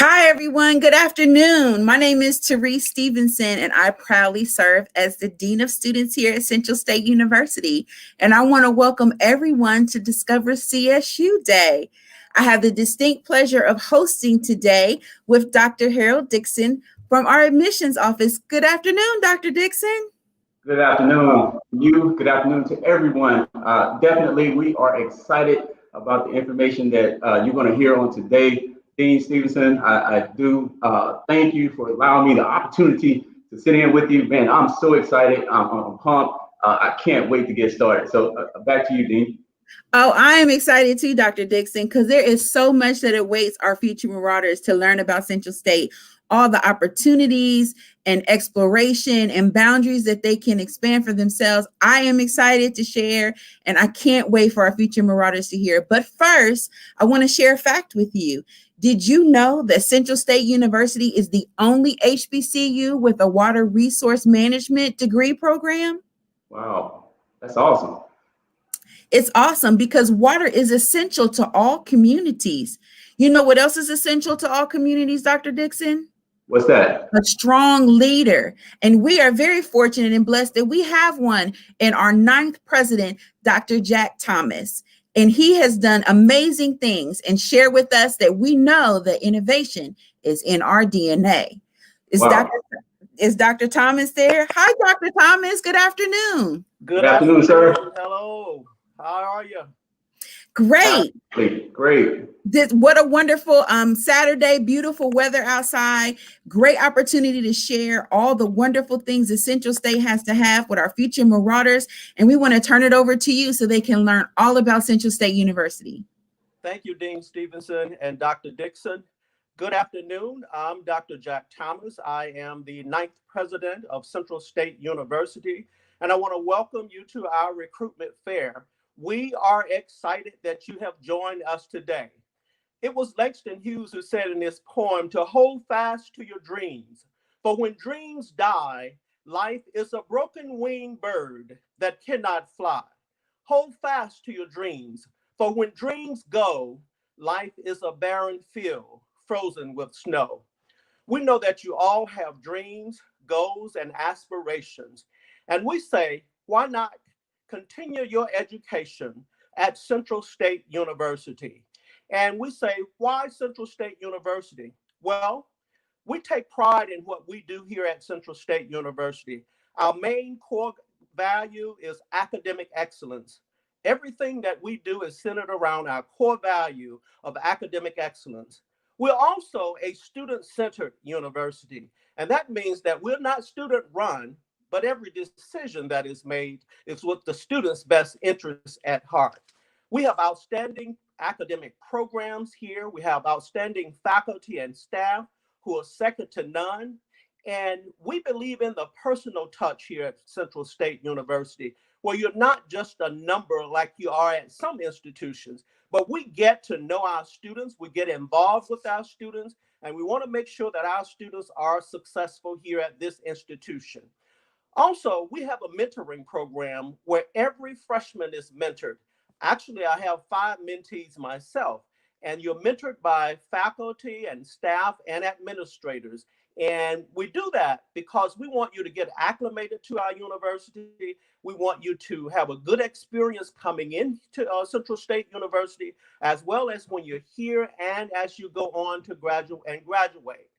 Hi, everyone. Good afternoon. My name is Therese Stevenson, and I proudly serve as the Dean of Students here at Central State University. And I want to welcome everyone to Discover CSU Day. I have the distinct pleasure of hosting today with Dr. Harold Dixon from our admissions office. Good afternoon, Dr. Dixon. Good afternoon, you. Good afternoon to everyone. Definitely, we are excited about the information that you're going to hear on today. Dean Stevenson, I do thank you for allowing me the opportunity to sit in with you. Man, I'm so excited. I'm pumped. I can't wait to get started. So back to you, Dean. Oh, I am excited too, Dr. Dixon, because there is so much that awaits our future marauders to learn about Central State, all the opportunities and exploration and boundaries that they can expand for themselves. I am excited to share, and I can't wait for our future marauders to hear. But first, I want to share a fact with you. Did you know that Central State University is the only HBCU with a water resource management degree program? Wow, that's awesome. It's awesome because water is essential to all communities. You know what else is essential to all communities, Dr. Dixon? What's that? A strong leader. And we are very fortunate and blessed that we have one in our ninth president, Dr. Jack Thomas. And he has done amazing things and shared with us that we know that innovation is in our DNA. Is Wow. Dr. Thomas there? Hi, Dr. Thomas. Good afternoon. Good afternoon, sir. Hello. How are you? Great. Great. What a wonderful Saturday, beautiful weather outside, great opportunity to share all the wonderful things that Central State has to have with our future marauders. And we want to turn it over to you so they can learn all about Central State University. Thank you, Dean Stevenson and Dr. Dixon. Good afternoon. I'm Dr. Jack Thomas. I am the ninth president of Central State University, and I want to welcome you to our recruitment fair. We are excited that you have joined us today. It was Langston Hughes who said in his poem to hold fast to your dreams. For when dreams die, life is a broken winged bird that cannot fly. Hold fast to your dreams. For when dreams go, life is a barren field frozen with snow. We know that you all have dreams, goals, and aspirations. And we say, why not continue your education at Central State University? And we say, why Central State University? Well, we take pride in what we do here at Central State University. Our main core value is academic excellence. Everything that we do is centered around our core value of academic excellence. We're also a student-centered university, and that means that we're not student-run, but every decision that is made is with the students' best interests at heart. We have outstanding academic programs here. We have outstanding faculty and staff who are second to none. And we believe in the personal touch here at Central State University, where you're not just a number like you are at some institutions, but we get to know our students, we get involved with our students, and we want to make sure that our students are successful here at this institution. Also, we have a mentoring program where every freshman is mentored. Actually, I have 5 mentees myself, and you're mentored by faculty and staff and administrators. And we do that because we want you to get acclimated to our university. We want you to have a good experience coming into Central State University, as well as when you're here and as you go on to graduate.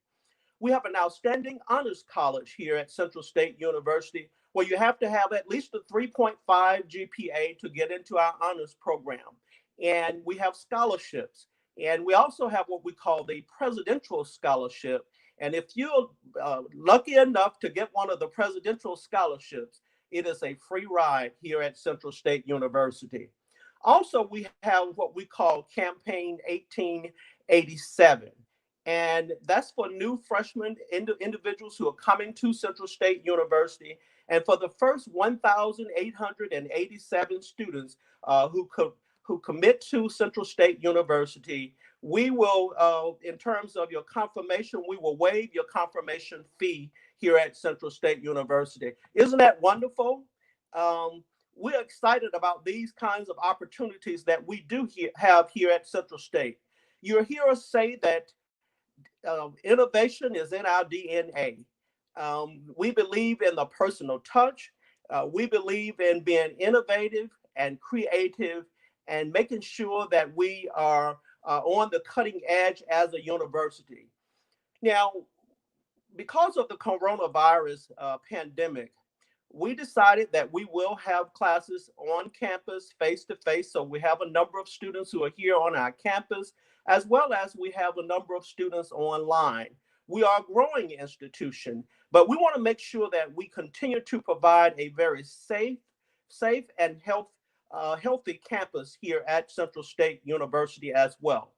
We have an outstanding honors college here at Central State University, where you have to have at least a 3.5 GPA to get into our honors program. And we have scholarships. And we also have what we call the Presidential Scholarship. And if you're lucky enough to get one of the Presidential Scholarships, it is a free ride here at Central State University. Also, we have what we call Campaign 1887. And that's for new freshmen, individuals who are coming to Central State University. And for the first 1,887 students who commit to Central State University, we will, in terms of your confirmation, we will waive your confirmation fee here at Central State University. Isn't that wonderful? We're excited about these kinds of opportunities that we do have here at Central State. You'll hear us say that innovation is in our DNA. We believe in the personal touch. We believe in being innovative and creative and making sure that we are on the cutting edge as a university. Now, because of the coronavirus pandemic, we decided that we will have classes on campus face to face. So we have a number of students who are here on our campus, as well as we have a number of students online. We are a growing institution, but we want to make sure that we continue to provide a very safe and healthy campus here at Central State University as well.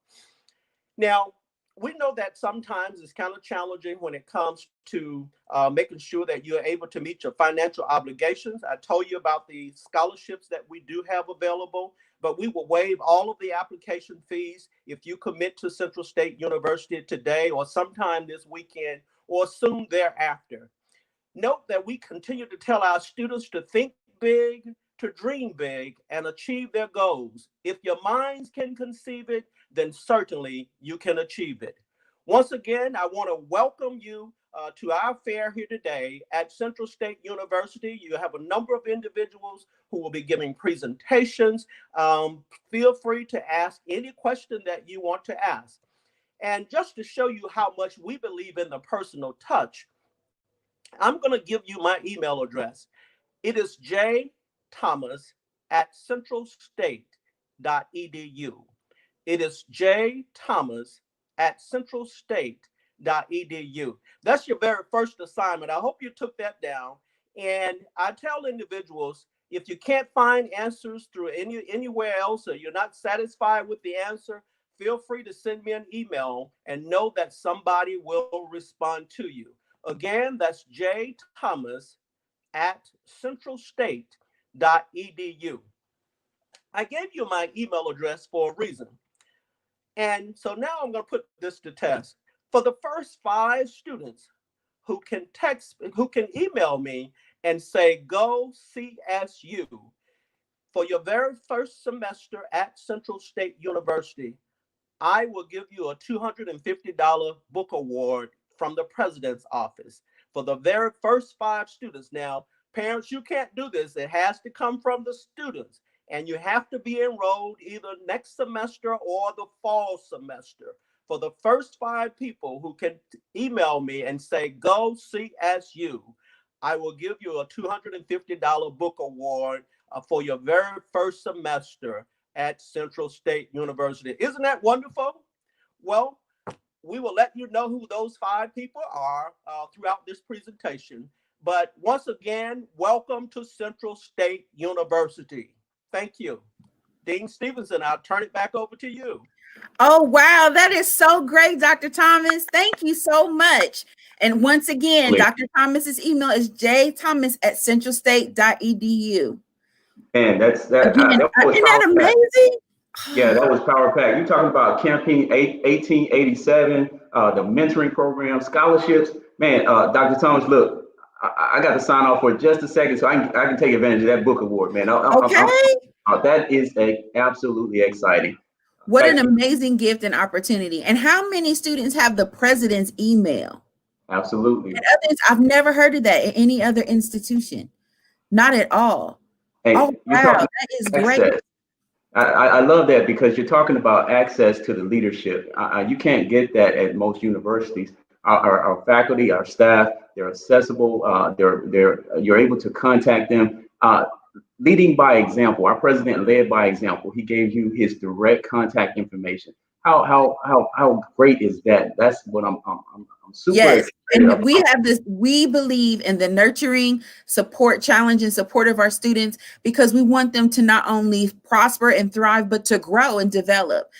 Now, we know that sometimes it's kind of challenging when it comes to making sure that you're able to meet your financial obligations. I told you about the scholarships that we do have available, but we will waive all of the application fees if you commit to Central State University today or sometime this weekend or soon thereafter. Note that we continue to tell our students to think big, to dream big, and achieve their goals. If your minds can conceive it, then certainly you can achieve it. Once again, I want to welcome you to our fair here today at Central State University. You have a number of individuals who will be giving presentations. Feel free to ask any question that you want to ask. And just to show you how much we believe in the personal touch, I'm going to give you my email address. It is jthomas@centralstate.edu. It is jthomas@centralstate.edu. That's your very first assignment. I hope you took that down. And I tell individuals, if you can't find answers through anywhere else, or you're not satisfied with the answer, feel free to send me an email and know that somebody will respond to you. Again, that's jthomas@centralstate.edu. I gave you my email address for a reason. And so now I'm going to put this to test. For the first 5 students who can email me and say, go CSU, for your very first semester at Central State University, I will give you a $250 book award from the president's office for the very first 5 students. Now, parents, you can't do this. It has to come from the students. And you have to be enrolled either next semester or the fall semester. For the first 5 people who can email me and say, go CSU, I will give you a $250 book award for your very first semester at Central State University. Isn't that wonderful? Well, we will let you know who those 5 people are throughout this presentation. But once again, welcome to Central State University. Thank you. Dean Stevenson, I'll turn it back over to you. Oh, wow. That is so great, Dr. Thomas. Thank you so much. And once again, Dr. Thomas's email is jthomas@centralstate.edu. And isn't that amazing? Yeah, that was power pack. You're talking about Campaign 1887, the mentoring program, scholarships. Man, Dr. Thomas, look, I got to sign off for just a second so I can take advantage of that book award, man. That is absolutely exciting. What an amazing gift and opportunity. And how many students have the president's email? Absolutely. And others, I've never heard of that in any other institution. Not at all. Hey, oh, wow, that is great. I love that because you're talking about access to the leadership. You can't get that at most universities. Our faculty, our staff, they're accessible. You're able to contact them. Leading by example, our president led by example. He gave you his direct contact information. How great is that? That's what I'm super excited about. We have this. We believe in the nurturing, support, challenge, and support of our students because we want them to not only prosper and thrive, but to grow and develop.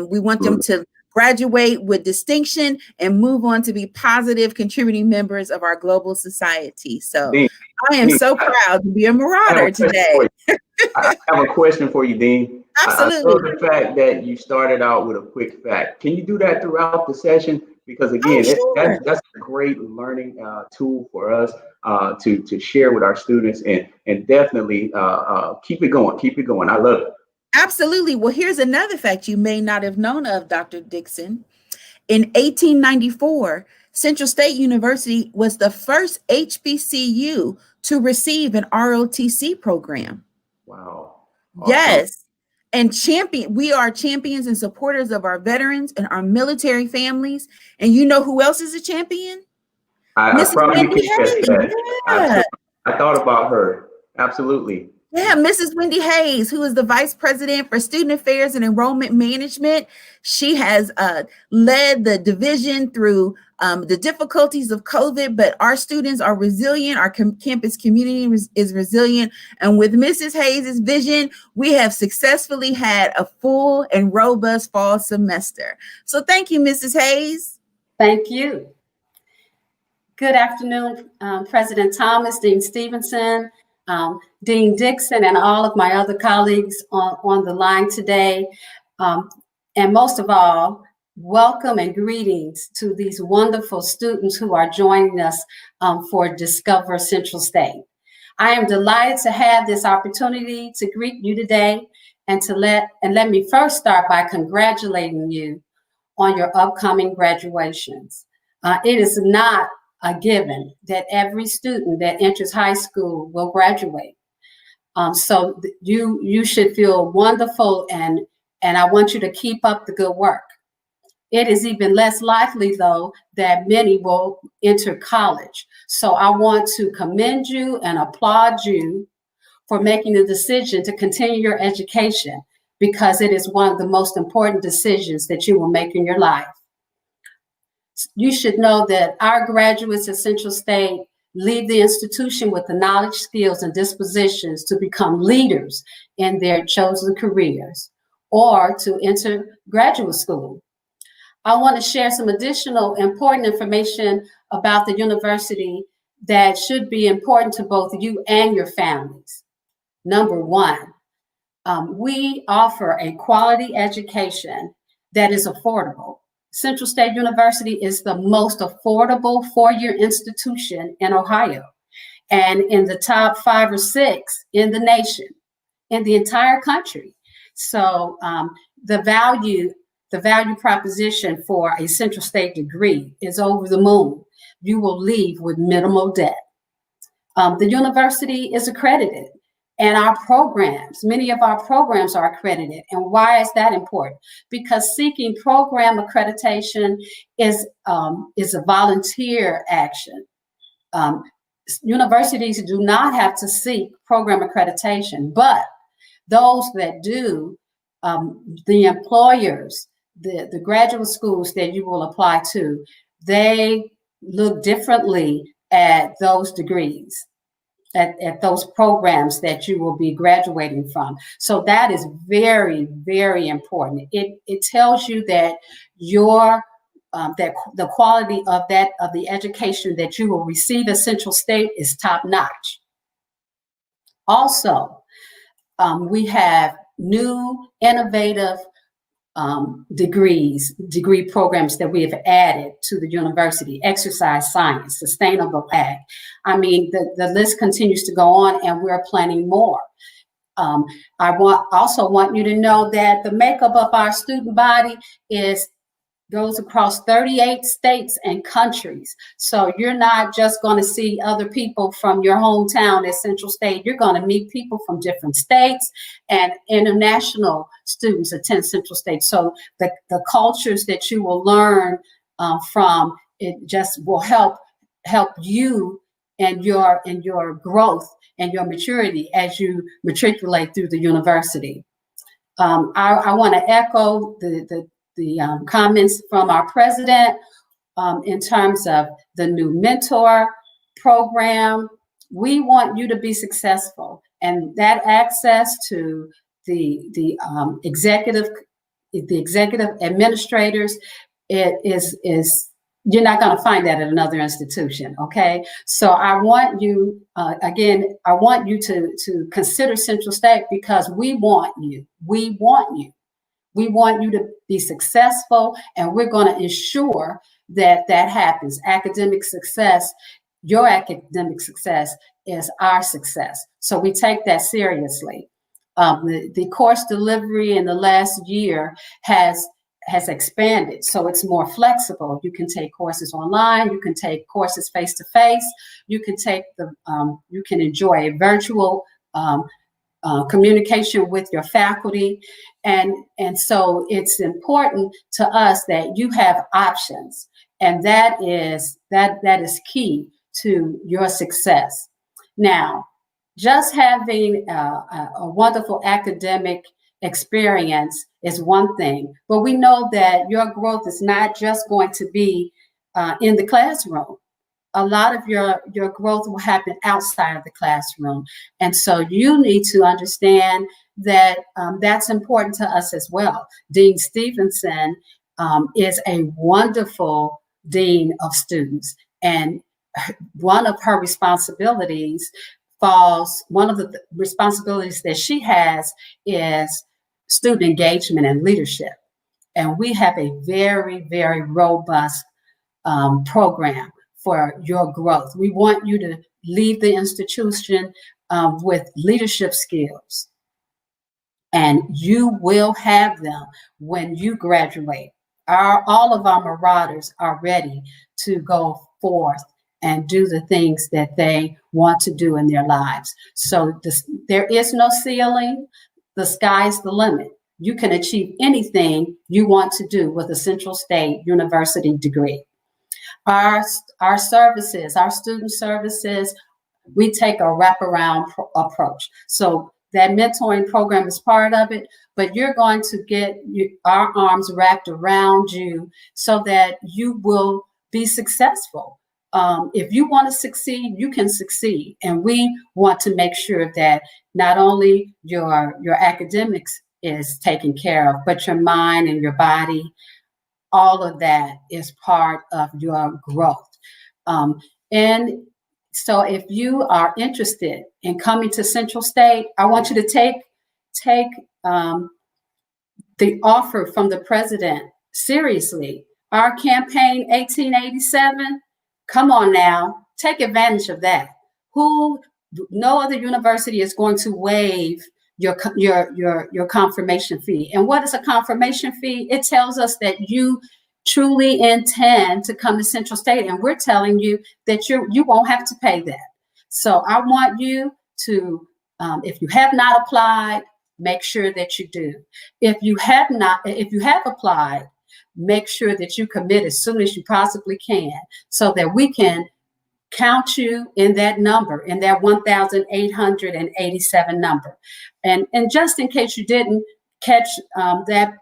We want them to graduate with distinction and move on to be positive, contributing members of our global society. So Dean, I am so proud to be a Marauder today. I have a question for you, Dean. Absolutely. I love the fact that you started out with a quick fact. Can you do that throughout the session? Because again, that's a great learning tool for us to share with our students and definitely keep it going. Keep it going. I love it. Absolutely. Well, here's another fact you may not have known of, Dr. Dixon. In 1894, Central State University was the first HBCU to receive an ROTC program. Wow. Awesome. Yes. And we are champions and supporters of our veterans and our military families. And you know who else is a champion? I Mrs. probably Wendy can catch Hayes. that. Yeah. I thought about her. Absolutely. Yeah, Mrs. Wendy Hayes, who is the Vice President for Student Affairs and Enrollment Management. She has led the division through the difficulties of COVID, but our students are resilient. Our campus community is resilient. And with Mrs. Hayes' vision, we have successfully had a full and robust fall semester. So thank you, Mrs. Hayes. Thank you. Good afternoon, President Thomas, Dean Stevenson, Dean Dixon, and all of my other colleagues on the line today. And most of all, welcome and greetings to these wonderful students who are joining us for Discover Central State. I am delighted to have this opportunity to greet you today and let me first start by congratulating you on your upcoming graduations. It is not a given that every student that enters high school will graduate. So you should feel wonderful, and I want you to keep up the good work. It is even less likely, though, that many will enter college. So I want to commend you and applaud you for making the decision to continue your education, because it is one of the most important decisions that you will make in your life. You should know that our graduates at Central State leave the institution with the knowledge, skills, and dispositions to become leaders in their chosen careers or to enter graduate school. I want to share some additional important information about the university that should be important to both you and your families. Number one, we offer a quality education that is affordable. Central State University is the most affordable four-year institution in Ohio, and in the top 5 or 6 in the nation, in the entire country. So the value proposition for a Central State degree is over the moon. You will leave with minimal debt. The university is accredited, and our programs, many of our programs are accredited. And why is that important? Because seeking program accreditation is a volunteer action. Universities do not have to seek program accreditation, but those that do, the employers, the graduate schools that you will apply to, they look differently at those degrees, at those programs that you will be graduating from. So that is very, very important. It tells you that that the quality of the education that you will receive at Central State is top notch. Also, we have new innovative degree programs that we have added to the university: exercise science, sustainable ag. I mean, the list continues to go on, and we're planning more. I also want you to know that the makeup of our student body goes across 38 states and countries. So you're not just going to see other people from your hometown at Central State. You're going to meet people from different states, and international students attend Central State. So the cultures that you will learn from, it just will help you and your growth and your maturity as you matriculate through the university. I want to echo the comments from our president in terms of the new mentor program. We want you to be successful, and that access to the executive administrators is you're not going to find that at another institution. Okay, so I want you I want you to consider Central State, because we want you. We want you to be successful, and we're going to ensure that happens. Academic success, your academic success is our success. So we take that seriously. The course delivery in the last year has has expanded, so it's more flexible. You can take courses online, you can take courses face-to-face, you can enjoy a virtual communication with your faculty. And so it's important to us that you have options, and that is key to your success. Now, just having a wonderful academic experience is one thing, but we know that your growth is not just going to be in the classroom. A lot of your growth will happen outside of the classroom. And so you need to understand that that's important to us as well. Dean Stevenson is a wonderful dean of students. And one of the responsibilities that she has is student engagement and leadership. And we have a very, very robust program for your growth. We want you to leave the institution with leadership skills, and you will have them when you graduate. All of our Marauders are ready to go forth and do the things that they want to do in their lives. So there is no ceiling. The sky's the limit. You can achieve anything you want to do with a Central State University degree. Our services, our student services, we take a wraparound approach. So that mentoring program is part of it, but you're going to get our arms wrapped around you so that you will be successful. If you want to succeed, you can succeed. And we want to make sure that not only your academics is taken care of, but your mind and your body, all of that is part of your growth. And so if you are interested in coming to Central State, I want you to take the offer from the president seriously. Our campaign 1887, come on now, take advantage of that. No other university is going to waive your confirmation fee. And what is a confirmation fee? It tells us that you truly intend to come to Central State, and we're telling you that you won't have to pay that. So I want you to, if you have not applied, make sure that you do. If you have applied, make sure that you commit as soon as you possibly can, so that we can count you in that number, in that 1,887 number. And just in case you didn't catch that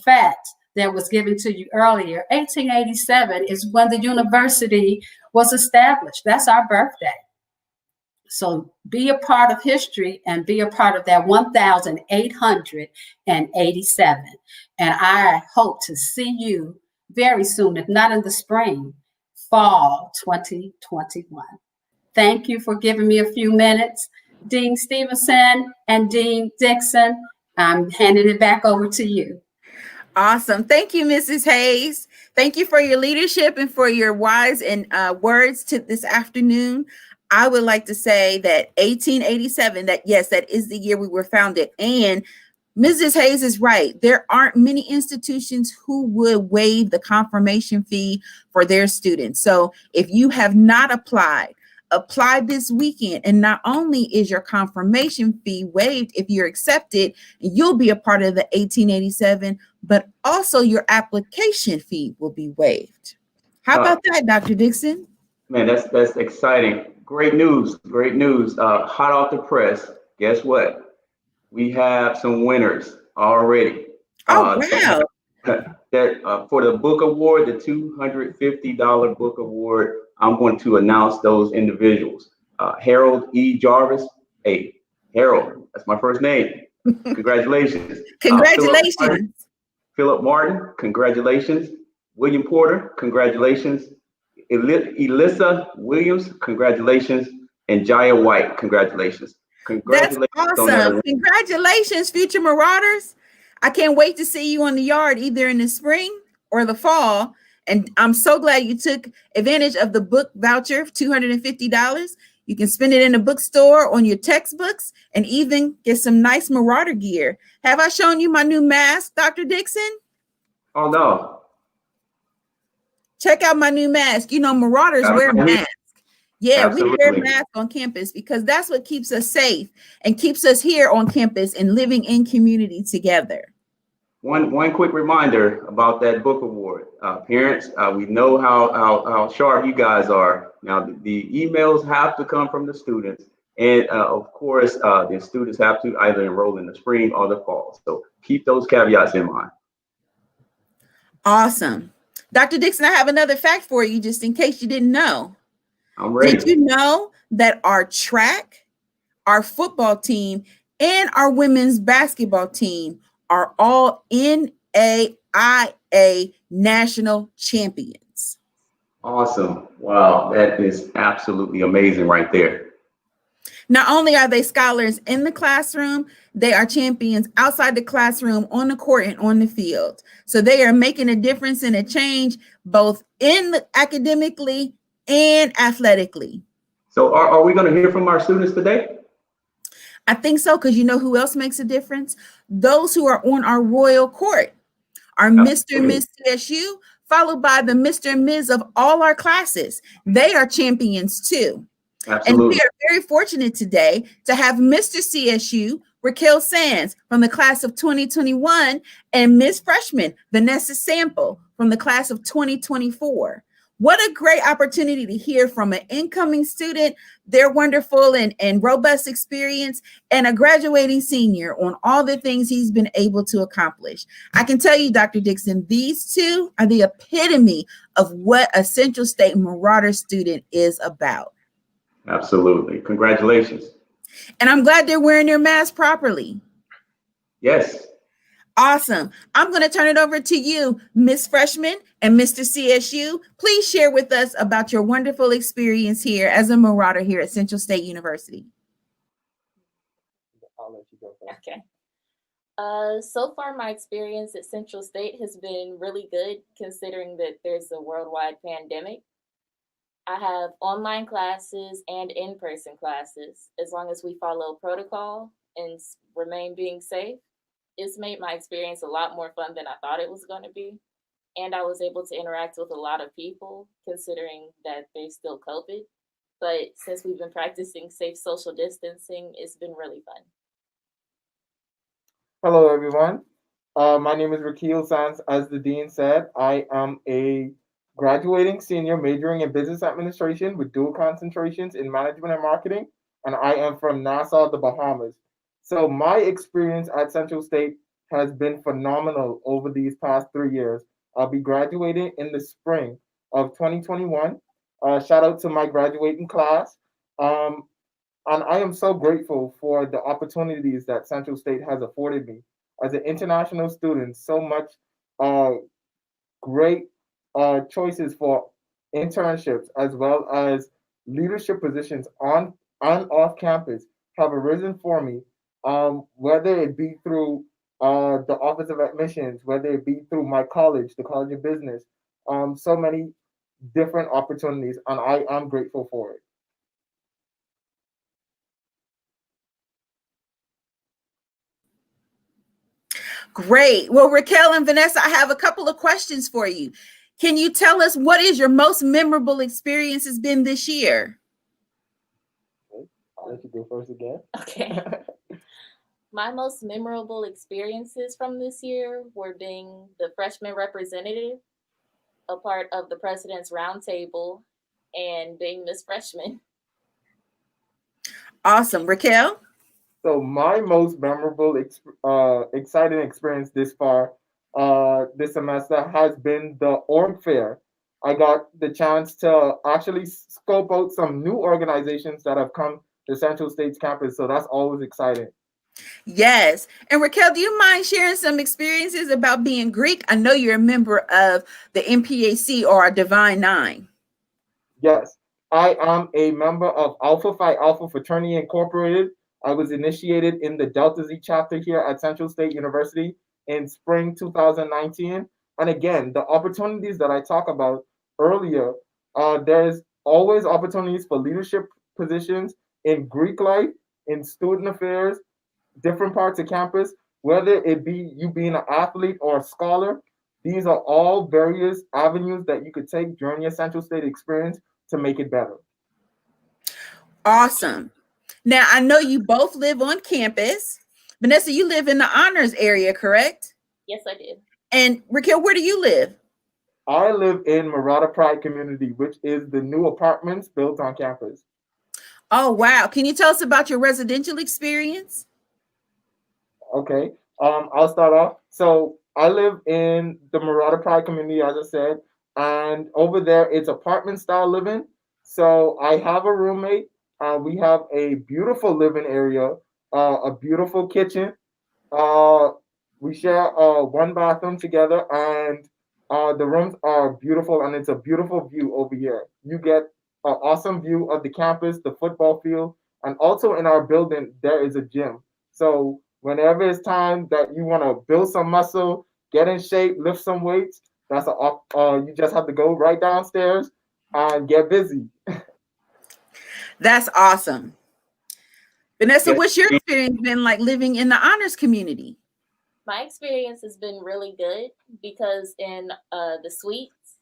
fact that was given to you earlier, 1887 is when the university was established. That's our birthday. So be a part of history and be a part of that 1,887. And I hope to see you very soon, if not in the spring, fall 2021. Thank you for giving me a few minutes. Dean Stevenson and Dean Dixon, I'm handing it back over to you. Awesome. Thank you, Mrs. Hayes. Thank you for your leadership and for your wise and words to this afternoon. I would like to say that 1887, that is the year we were founded. And Mrs. Hayes is right. There aren't many institutions who would waive the confirmation fee for their students. So if you have not applied, apply this weekend. And not only is your confirmation fee waived if you're accepted, you'll be a part of the 1887, but also your application fee will be waived. How about that, Dr. Dixon? Man, that's exciting. Great news. Hot off the press. Guess what? We have some winners already. Oh, wow. That for the book award, the $250 book award, I'm going to announce those individuals. Harold E. Jarvis. Hey, Harold, that's my first name. Congratulations. Congratulations. Philip Martin, congratulations. William Porter, congratulations. Elissa Williams, congratulations. And Jaya White, congratulations. That's awesome. Congratulations, future Marauders. I can't wait to see you on the yard either in the spring or the fall. And I'm so glad you took advantage of the book voucher of $250. You can spend it in a bookstore, on your textbooks, and even get some nice Marauder gear. Have I shown you my new mask, Dr. Dixon? Oh no. Check out my new mask. You know, Marauders wear masks. Yeah, we wear Absolutely. masks on campus because that's what keeps us safe and keeps us here on campus and living in community together. One quick reminder about that book award. Parents, we know how sharp you guys are. Now, the emails have to come from the students. And of course, the students have to either enroll in the spring or the fall. So keep those caveats in mind. Awesome. Dr. Dixon, I have another fact for you just in case you didn't know. I'm ready. Did you know that our track, our football team, and our women's basketball team are all NAIA national champions? Awesome. Wow, that is absolutely amazing right there. Not only are they scholars in the classroom, they are champions outside the classroom, on the court, and on the field. So they are making a difference and a change both academically and athletically. So are we going to hear from our students today? I think so, because you know who else makes a difference? Those who are on our royal court, our Mr. and Ms. CSU, followed by the Mr. and Ms. of all our classes. They are champions too. Absolutely. And we are very fortunate today to have Mr. CSU, Raquel Sands from the class of 2021, and Ms. Freshman, Vanessa Sample from the class of 2024. What a great opportunity to hear from an incoming student, their wonderful and robust experience, and a graduating senior on all the things he's been able to accomplish. I can tell you, Dr. Dixon, these two are the epitome of what a Central State Marauder student is about. Absolutely. Congratulations. And I'm glad they're wearing their mask properly. Yes. Awesome. I'm going to turn it over to you, Miss Freshman and Mr. CSU. Please share with us about your wonderful experience here as a Marauder here at Central State University. I'll let you go first. Okay. So far, my experience at Central State has been really good, considering that there's a worldwide pandemic. I have online classes and in-person classes. As long as we follow protocol and remain being safe, it's made my experience a lot more fun than I thought it was going to be. And I was able to interact with a lot of people, considering that there's still COVID. But since we've been practicing safe social distancing, it's been really fun. Hello, everyone. My name is Raquel Sands. As the dean said, I am a graduating senior majoring in business administration with dual concentrations in management and marketing, and I am from Nassau, the Bahamas. So my experience at Central State has been phenomenal over these past 3 years. I'll be graduating in the spring of 2021. Shout out to my graduating class. And I am so grateful for the opportunities that Central State has afforded me. As an international student, so much great choices for internships as well as leadership positions on and off campus have arisen for me, whether it be through the Office of Admissions, whether it be through my college, the College of Business, so many different opportunities, and I am grateful for it. Great. Well, Raquel and Vanessa, I have a couple of questions for you. Can you tell us what is your most memorable experience has been this year? I'll let you go first again. Okay. My most memorable experiences from this year were being the freshman representative, a part of the President's Roundtable, and being Miss Freshman. Awesome. Raquel? So my most memorable, exciting experience this far, this semester has been the org fair. I got the chance to actually scope out some new organizations that have come to Central State's campus, so that's always exciting. Yes. And Raquel, do you mind sharing some experiences about being Greek? I know you're a member of the MPAC or our Divine Nine. Yes, I am a member of Alpha Phi Alpha Fraternity Incorporated. I was initiated in the Delta Z chapter here at Central State University in spring 2019. And again, the opportunities that I talked about earlier, there's always opportunities for leadership positions in Greek life, in student affairs, different parts of campus, whether it be you being an athlete or a scholar. These are all various avenues that you could take during your Central State experience to make it better. Awesome. Now, I know you both live on campus. Vanessa, you live in the honors area, correct? Yes, I did. And Raquel, where do you live? I live in Marauder Pride Community, which is the new apartments built on campus. Oh, wow. Can you tell us about your residential experience? Okay, I'll start off. So I live in the Marauder Pride Community, as I said, and over there it's apartment style living. So I have a roommate. We have a beautiful living area, a beautiful kitchen. Uh, we share one bathroom together, and the rooms are beautiful, and it's a beautiful view over here. You get an awesome view of the campus, the football field, and also in our building there is a gym. So whenever it's time that you want to build some muscle, get in shape, lift some weights, you just have to go right downstairs and get busy. That's awesome. Vanessa, Yes. what's your experience been like living in the honors community? My experience has been really good because in the suites,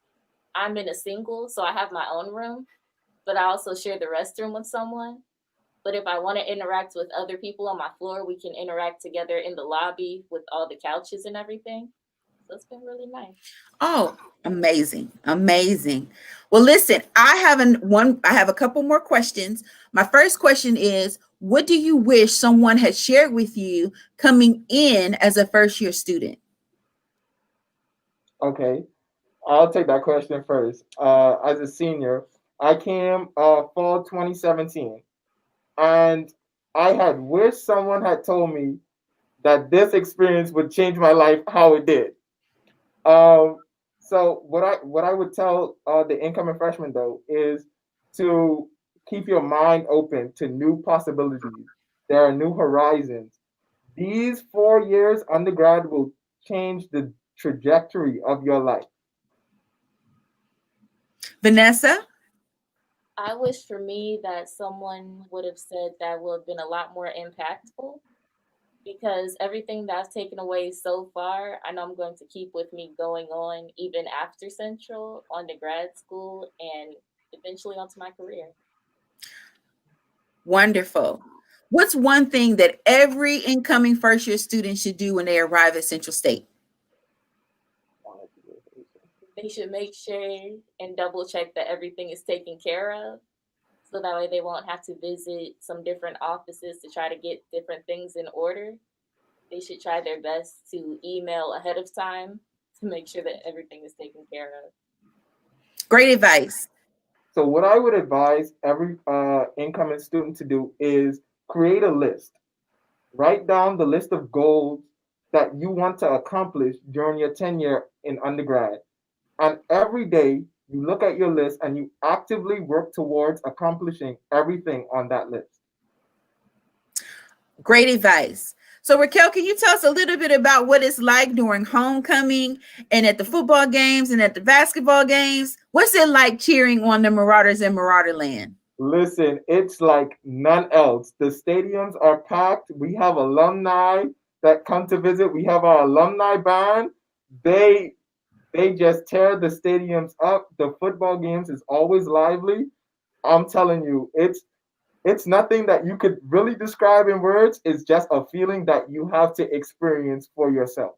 I'm in a single, so I have my own room, but I also share the restroom with someone. But if I want to interact with other people on my floor, we can interact together in the lobby with all the couches and everything. So it's been really nice. Oh, amazing. Amazing. Well, listen, I have a couple more questions. My first question is, what do you wish someone had shared with you coming in as a first year student? Okay, I'll take that question first. As a senior, I came fall 2017, and I had wished someone had told me that this experience would change my life how it did. Um, so what I would tell the incoming freshmen though is to keep your mind open to new possibilities. There are new horizons. These 4 years undergrad will change the trajectory of your life. Vanessa? I wish for me that someone would have said that would have been a lot more impactful because everything that's taken away so far, I know I'm going to keep with me going on even after Central, on to grad school, and eventually onto my career. Wonderful. What's one thing that every incoming first year student should do when they arrive at Central State? They should make sure and double check that everything is taken care of. So that way they won't have to visit some different offices to try to get different things in order. They should try their best to email ahead of time to make sure that everything is taken care of. Great advice. So what I would advise every incoming student to do is create a list. Write down the list of goals that you want to accomplish during your tenure in undergrad. And every day you look at your list and you actively work towards accomplishing everything on that list. Great advice. So Raquel, can you tell us a little bit about what it's like during homecoming and at the football games and at the basketball games? What's it like cheering on the Marauders in Marauderland? Listen, it's like none else. The stadiums are packed. We have alumni that come to visit. We have our alumni band. They just tear the stadiums up. The football games is always lively. I'm telling you, it's nothing that you could really describe in words. It's just a feeling that you have to experience for yourself.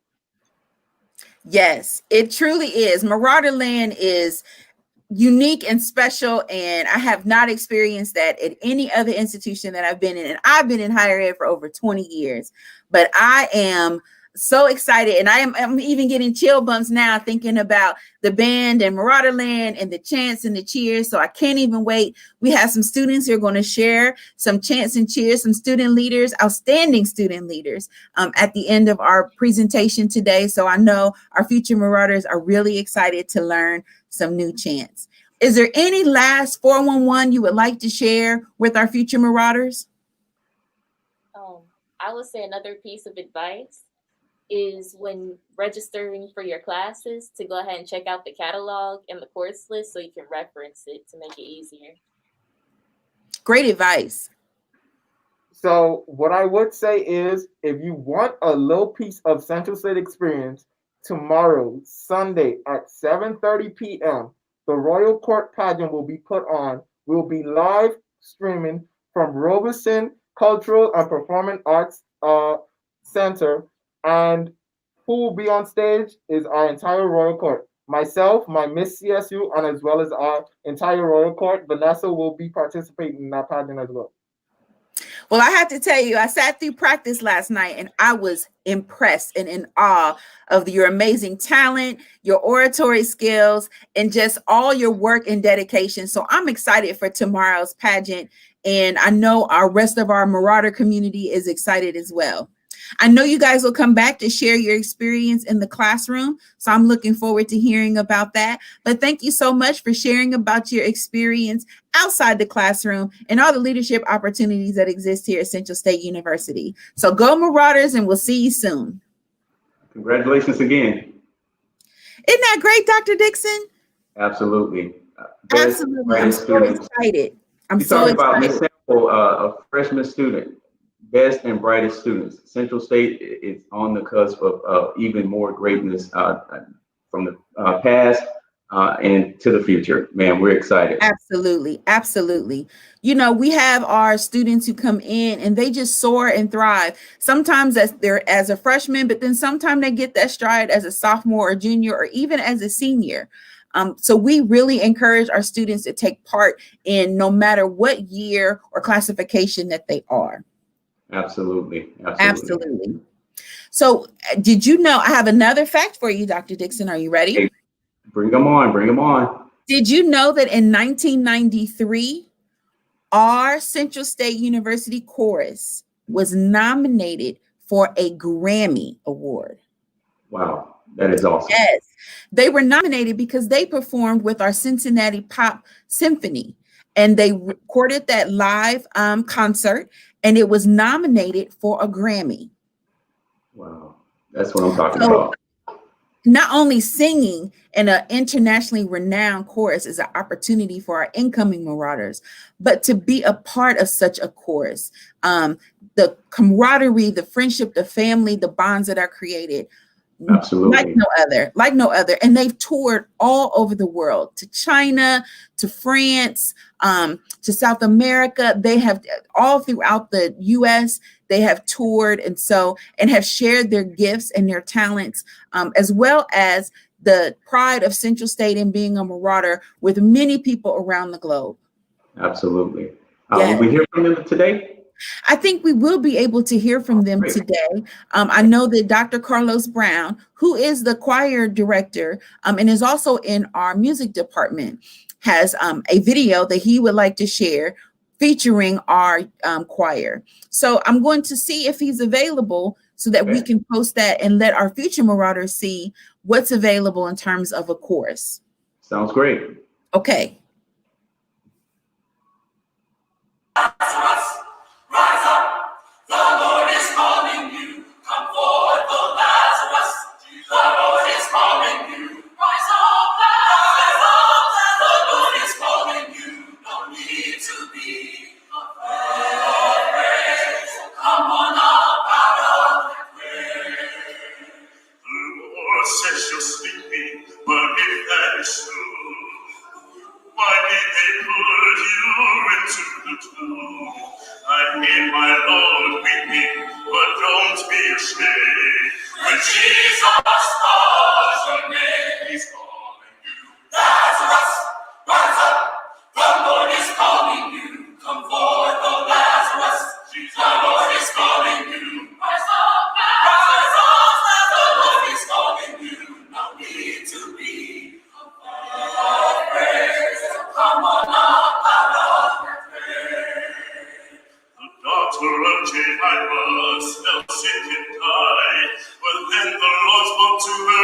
Yes, it truly is. Marauderland is unique and special, and I have not experienced that at any other institution that I've been in. And I've been in higher ed for over 20 years, but I am so excited, and I'm even getting chill bumps now thinking about the band and Marauderland and the chants and the cheers. So I can't even wait. We have some students who are going to share some chants and cheers, some student leaders, outstanding student leaders at the end of our presentation today. So I know our future Marauders are really excited to learn some new chants. Is there any last 411 you would like to share with our future Marauders? I would say another piece of advice is when registering for your classes to go ahead and check out the catalog and the course list so you can reference it to make it easier. Great advice. So what I would say is if you want a little piece of Central State experience, tomorrow, Sunday at 7:30 p.m., the Royal Court Pageant will be put on. We'll be live streaming from Robeson Cultural and Performing Arts Center, and who will be on stage is our entire Royal Court. Myself, my Miss CSU, and as well as our entire Royal Court. Vanessa will be participating in that pageant as well. Well, I have to tell you, I sat through practice last night and I was impressed and in awe of your amazing talent, your oratory skills, and just all your work and dedication. So I'm excited for tomorrow's pageant. And I know our rest of our Marauder community is excited as well. I know you guys will come back to share your experience in the classroom. So I'm looking forward to hearing about that. But thank you so much for sharing about your experience outside the classroom and all the leadership opportunities that exist here at Central State University. So go Marauders, and we'll see you soon. Congratulations again. Isn't that great, Dr. Dixon? Absolutely. Absolutely. I'm so excited. I'm so excited. About Miss Sample, a freshman student. Best and brightest students. Central State is on the cusp of even more greatness from the past and to the future. Man, we're excited. Absolutely. Absolutely. You know, we have our students who come in and they just soar and thrive. Sometimes they're as a freshman, but then sometimes they get that stride as a sophomore or junior or even as a senior. So we really encourage our students to take part in no matter what year or classification that they are. Absolutely. Absolutely. So did you know, I have another fact for you, Dr. Dixon. Are you ready? Hey, bring them on. Bring them on. Did you know that in 1993, our Central State University chorus was nominated for a Grammy Award? Wow, that is awesome. Yes, they were nominated because they performed with our Cincinnati Pop Symphony, and they recorded that live concert, and it was nominated for a Grammy. Wow, that's what I'm talking about. Not only singing in an internationally renowned chorus is an opportunity for our incoming Marauders, but to be a part of such a chorus, the camaraderie, the friendship, the family, the bonds that are created, absolutely like no other. And they've toured all over the world, to China, to France, to South America. They have all throughout the US. They have toured and have shared their gifts and their talents, as well as the pride of Central State and being a Marauder with many people around the globe. Absolutely. Yes. Will we hear from them today? I think we will be able to hear from them today. I know that Dr. Carlos Brown, who is the choir director and is also in our music department, has a video that he would like to share featuring our choir. So I'm going to see if he's available so that we can post that and let our future Marauders see what's available in terms of a chorus. Sounds great. Okay. Rise up, the Lord is calling you. Come forward, the Lazarus. The Lord is calling you. Rise up, the Lord is calling you. No need to be afraid. Come on up out of the grave. The Lord says you're sleeping, but if that is true, why did they put you into the tomb? I hear my Lord weeping, but don't be ashamed. When Jesus calls your name, he's calling you. Lazarus, rise up, the Lord is calling you. Come forth, O Lazarus, the Lord is calling you. Rise up, the Lord is calling you. No need to be afraid. Come on up out of the grave. The daughter of Jairus fell sick and died, but then the Lord spoke to her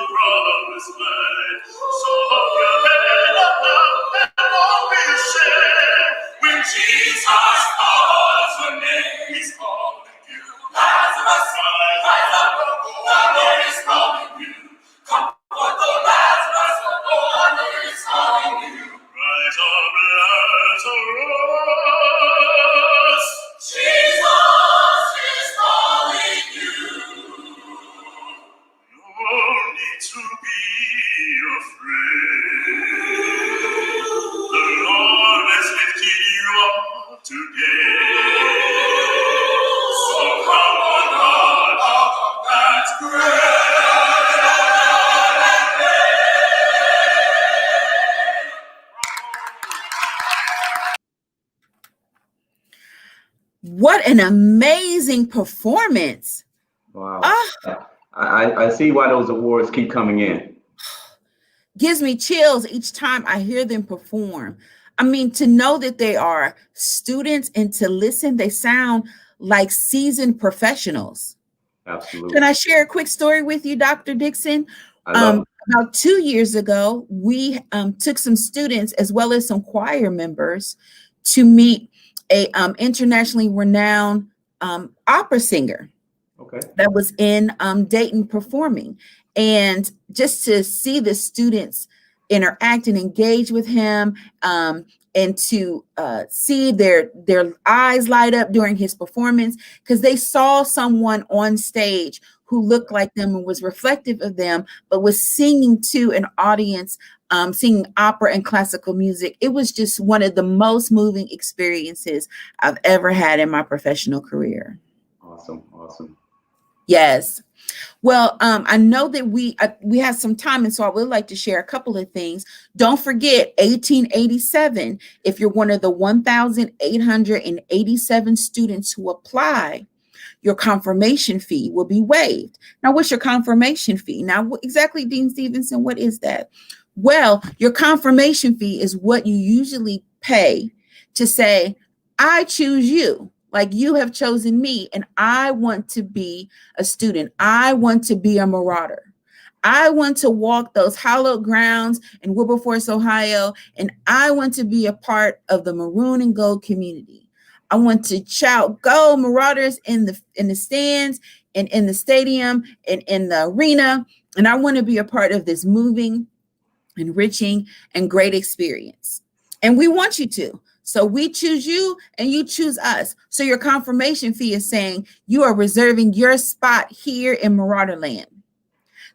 promised land. So hold your head up now and don't be ashamed. When Jesus calls your name, he's calling you. Lazarus, rise up, the Lord is calling you. Come forth, O Lazarus, the Lord is calling you. Rise up, Lazarus. Jesus is calling you. No need to be afraid. The Lord has lifted you up today. So come on, God, that's great. What an amazing performance. Wow. Ah, I see why those awards keep coming in. gives me chills each time I hear them perform. I mean, to know that they are students and to listen, they sound like seasoned professionals. Absolutely. Can I share a quick story with you, Dr. Dixon? I love it. About 2 years ago, we took some students as well as some choir members to meet a internationally renowned opera singer Okay. that was in Dayton performing. And just to see the students interact and engage with him, and to see their eyes light up during his performance, because they saw someone on stage who looked like them and was reflective of them, but was singing to an audience, singing opera and classical music. It was just one of the most moving experiences I've ever had in my professional career. Awesome. Awesome. Yes. Well, I know that we have some time, and so I would like to share a couple of things. Don't forget 1887. If you're one of the 1,887 students who apply, your confirmation fee will be waived. Now, what's your confirmation fee? Now, exactly, Dean Stevenson, what is that? Well, your confirmation fee is what you usually pay to say, I choose you. Like, you have chosen me, and I want to be a student. I want to be a marauder. I want to walk those hallowed grounds in Wilberforce, Ohio, and I want to be a part of the maroon and gold community. I want to shout, "Go Marauders!" in the stands and in the stadium and in the arena, and I want to be a part of this moving, enriching, and great experience. And we want you to. So we choose you and you choose us. So your confirmation fee is saying you are reserving your spot here in Marauderland.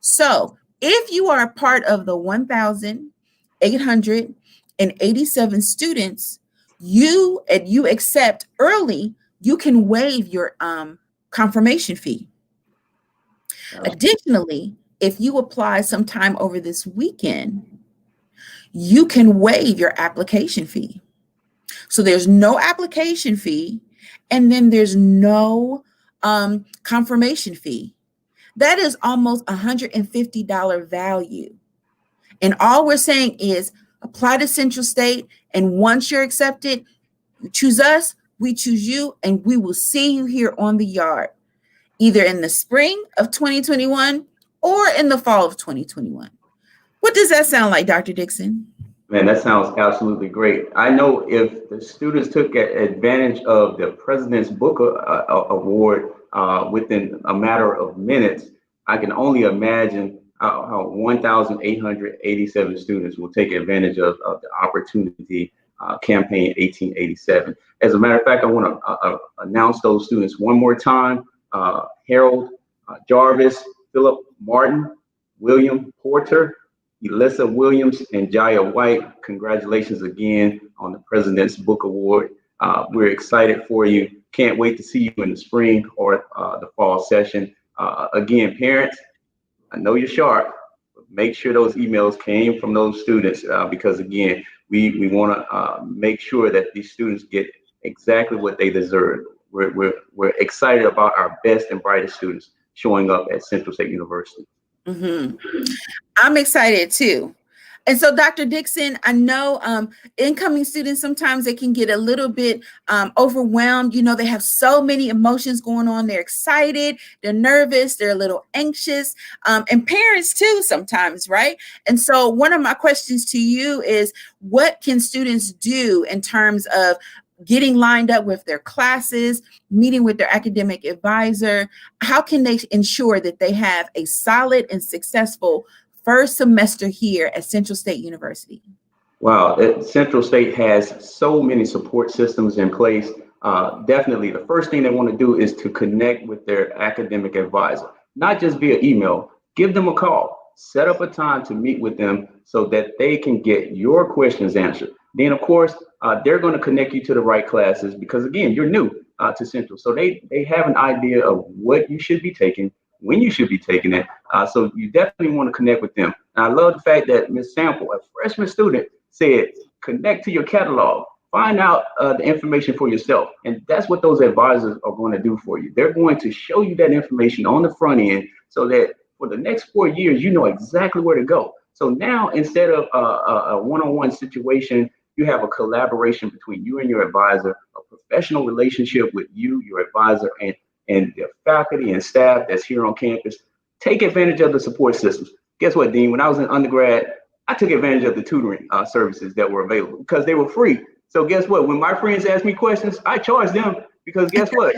So if you are a part of the 1,887 students, you accept early, you can waive your confirmation fee. Additionally, if you apply sometime over this weekend, you can waive your application fee. So there's no application fee, and then there's no confirmation fee. That is almost $150 value. And all we're saying is apply to Central State, and once you're accepted, you choose us, we choose you, and we will see you here on the yard, either in the spring of 2021 or in the fall of 2021. What does that sound like, Dr. Dixon? Man, that sounds absolutely great. I know if the students took advantage of the President's Book Award within a matter of minutes, I can only imagine how 1,887 students will take advantage of the opportunity campaign 1887. As a matter of fact, I want to announce those students one more time. Harold Jarvis, Philip Martin, William Porter, Elissa Williams, and Jaya White. Congratulations again on the President's Book Award. We're excited for you. Can't wait to see you in the spring or the fall session. Again, parents, I know you're sharp, but make sure those emails came from those students because again, we want to make sure that these students get exactly what they deserve. We're excited about our best and brightest students showing up at Central State University. Mm-hmm. I'm excited too. And so, Dr. Dixon, I know incoming students, sometimes they can get a little bit overwhelmed. You know, they have so many emotions going on. They're excited, they're nervous, they're a little anxious, and parents too sometimes, right? And so one of my questions to you is, what can students do in terms of getting lined up with their classes, meeting with their academic advisor? How can they ensure that they have a solid and successful first semester here at Central State University? Wow, Central State has so many support systems in place. Definitely, the first thing they want to do is to connect with their academic advisor, not just via email. Give them a call, set up a time to meet with them so that they can get your questions answered. Then, of course, they're going to connect you to the right classes because, again, you're new to Central. So they have an idea of what you should be taking, when you should be taking it. So you definitely want to connect with them. And I love the fact that Ms. Sample, a freshman student, said, connect to your catalog, find out the information for yourself. And that's what those advisors are going to do for you. They're going to show you that information on the front end so that for the next 4 years, you know exactly where to go. So now, instead of a one-on-one situation, you have a collaboration between you and your advisor, a professional relationship with you, your advisor, and the faculty and staff that's here on campus. Take advantage of the support systems. Guess what, Dean? When I was in undergrad, I took advantage of the tutoring services that were available because they were free. So guess what? When my friends ask me questions, I charge them because guess what?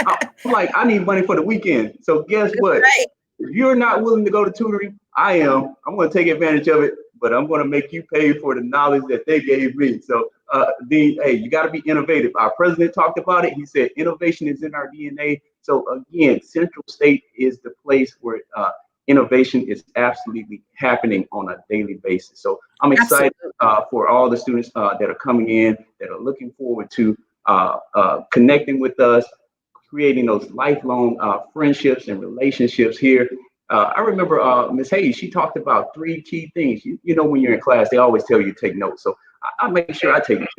I'm like, I need money for the weekend. So guess what? Right. If you're not willing to go to tutoring, I am. I'm going to take advantage of it, but I'm going to make you pay for the knowledge that they gave me. So, Dean, hey, you got to be innovative. Our president talked about it. He said innovation is in our DNA. So again, Central State is the place where innovation is absolutely happening on a daily basis. So I'm excited for all the students that are coming in, that are looking forward to connecting with us, creating those lifelong friendships and relationships here. I remember Ms. Hayes, she talked about 3 key things. You know, when you're in class, they always tell you to take notes. So I make sure I take notes.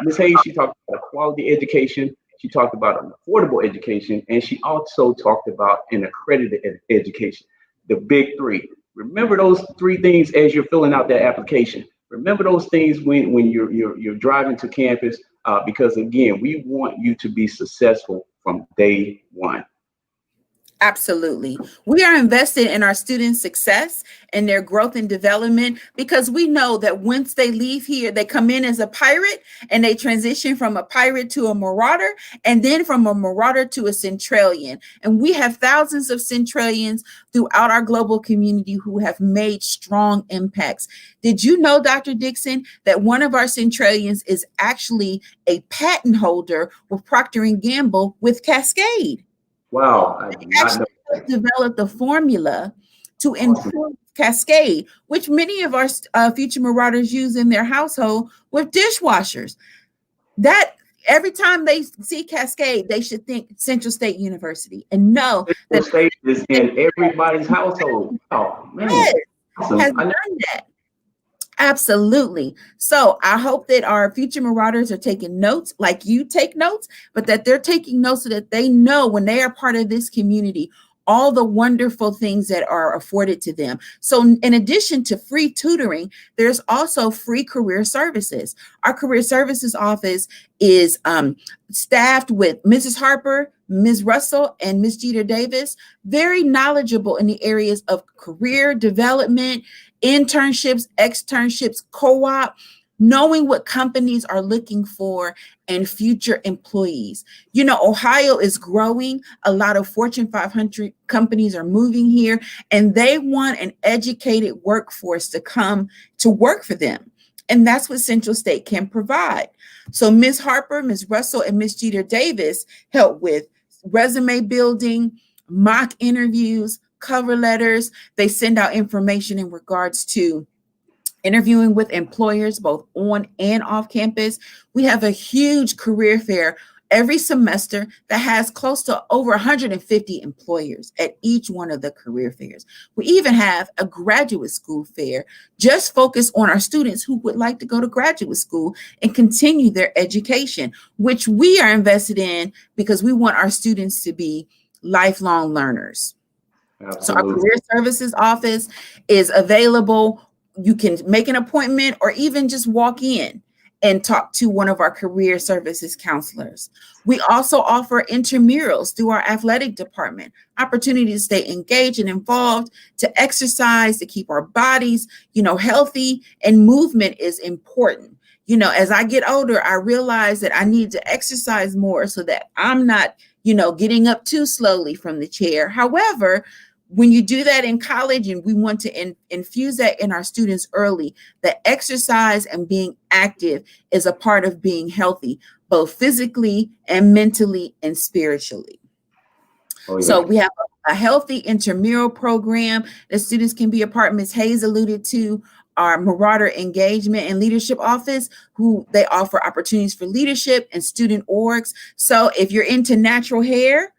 Ms. Hayes, she talked about quality education. She talked about an affordable education. And she also talked about an accredited education, the big 3. Remember those 3 things as you're filling out that application. Remember those things when you're driving to campus, because again, we want you to be successful from day one. Absolutely. We are invested in our students' success and their growth and development because we know that once they leave here, they come in as a pirate and they transition from a pirate to a marauder, and then from a marauder to a centralian. And we have thousands of centralians throughout our global community who have made strong impacts. Did you know, Dr. Dixon, that one of our centralians is actually a patent holder with Procter & Gamble with Cascade? Wow, I did not know. Developed a formula to improve Cascade, which many of our future marauders use in their household with dishwashers. That every time they see Cascade, they should think Central State University and know that State is in everybody's household. Oh man, yes, awesome. has done that. Absolutely. So I hope that our future marauders are taking notes like you take notes, but that they're taking notes so that they know when they are part of this community, all the wonderful things that are afforded to them. So in addition to free tutoring, there's also free career services. Our career services office is staffed with Mrs. Harper, Ms. Russell, and Ms. Jeter Davis, very knowledgeable in the areas of career development, internships, externships, co-op, knowing what companies are looking for and future employees. You know, Ohio is growing. A lot of Fortune 500 companies are moving here, and they want an educated workforce to come to work for them. And that's what Central State can provide. So Ms. Harper, Ms. Russell, and Ms. Jeter Davis help with resume building, mock interviews, cover letters. They send out information in regards to interviewing with employers, both on and off campus. We have a huge career fair every semester that has close to over 150 employers at each one of the career fairs. We even have a graduate school fair just focused on our students who would like to go to graduate school and continue their education, which we are invested in because we want our students to be lifelong learners. Absolutely. So our career services office is available. you can make an appointment or even just walk in and talk to one of our career services counselors. We also offer intramurals through our athletic department, opportunity to stay engaged and involved, to exercise, to keep our bodies, healthy, and movement is important. As I get older, I realize that I need to exercise more so that I'm not, getting up too slowly from the chair. However, when you do that in college, and we want to infuse that in our students early, that exercise and being active is a part of being healthy, both physically and mentally and spiritually. Oh, yeah. So we have a healthy intramural program that students can be a part. Ms. Hayes alluded to our Marauder Engagement and Leadership Office, who they offer opportunities for leadership and student orgs. So if you're into natural hair,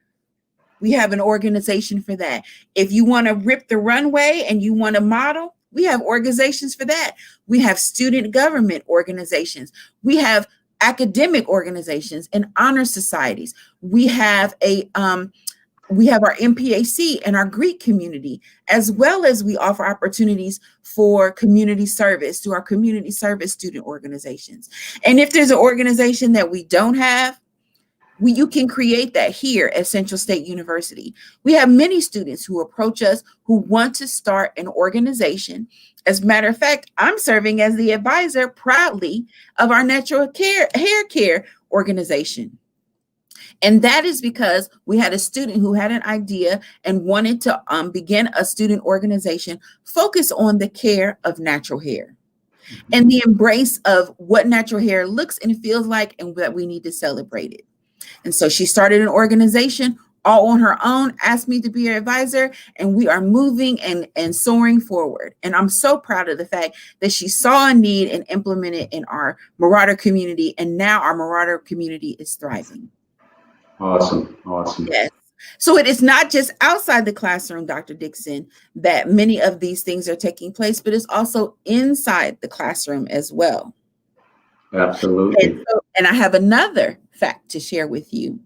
we have an organization for that. If you want to rip the runway and you want to model, we have organizations for that. We have student government organizations. We have academic organizations and honor societies. We have our MPAC and our Greek community, as well as we offer opportunities for community service through our community service student organizations. And if there's an organization that we don't have, you can create that here at Central State University. We have many students who approach us who want to start an organization. As a matter of fact, I'm serving as the advisor proudly of our natural hair care organization. And that is because we had a student who had an idea and wanted to begin a student organization focused on the care of natural hair and the embrace of what natural hair looks and feels like, and that we need to celebrate it. And so she started an organization all on her own, asked me to be her advisor, and we are moving and soaring forward. And I'm so proud of the fact that she saw a need and implemented in our Marauder community, and now our Marauder community is thriving. Awesome. Yes. So it is not just outside the classroom, Dr. Dixon, that many of these things are taking place, but it's also inside the classroom as well. Absolutely. And I have another fact to share with you.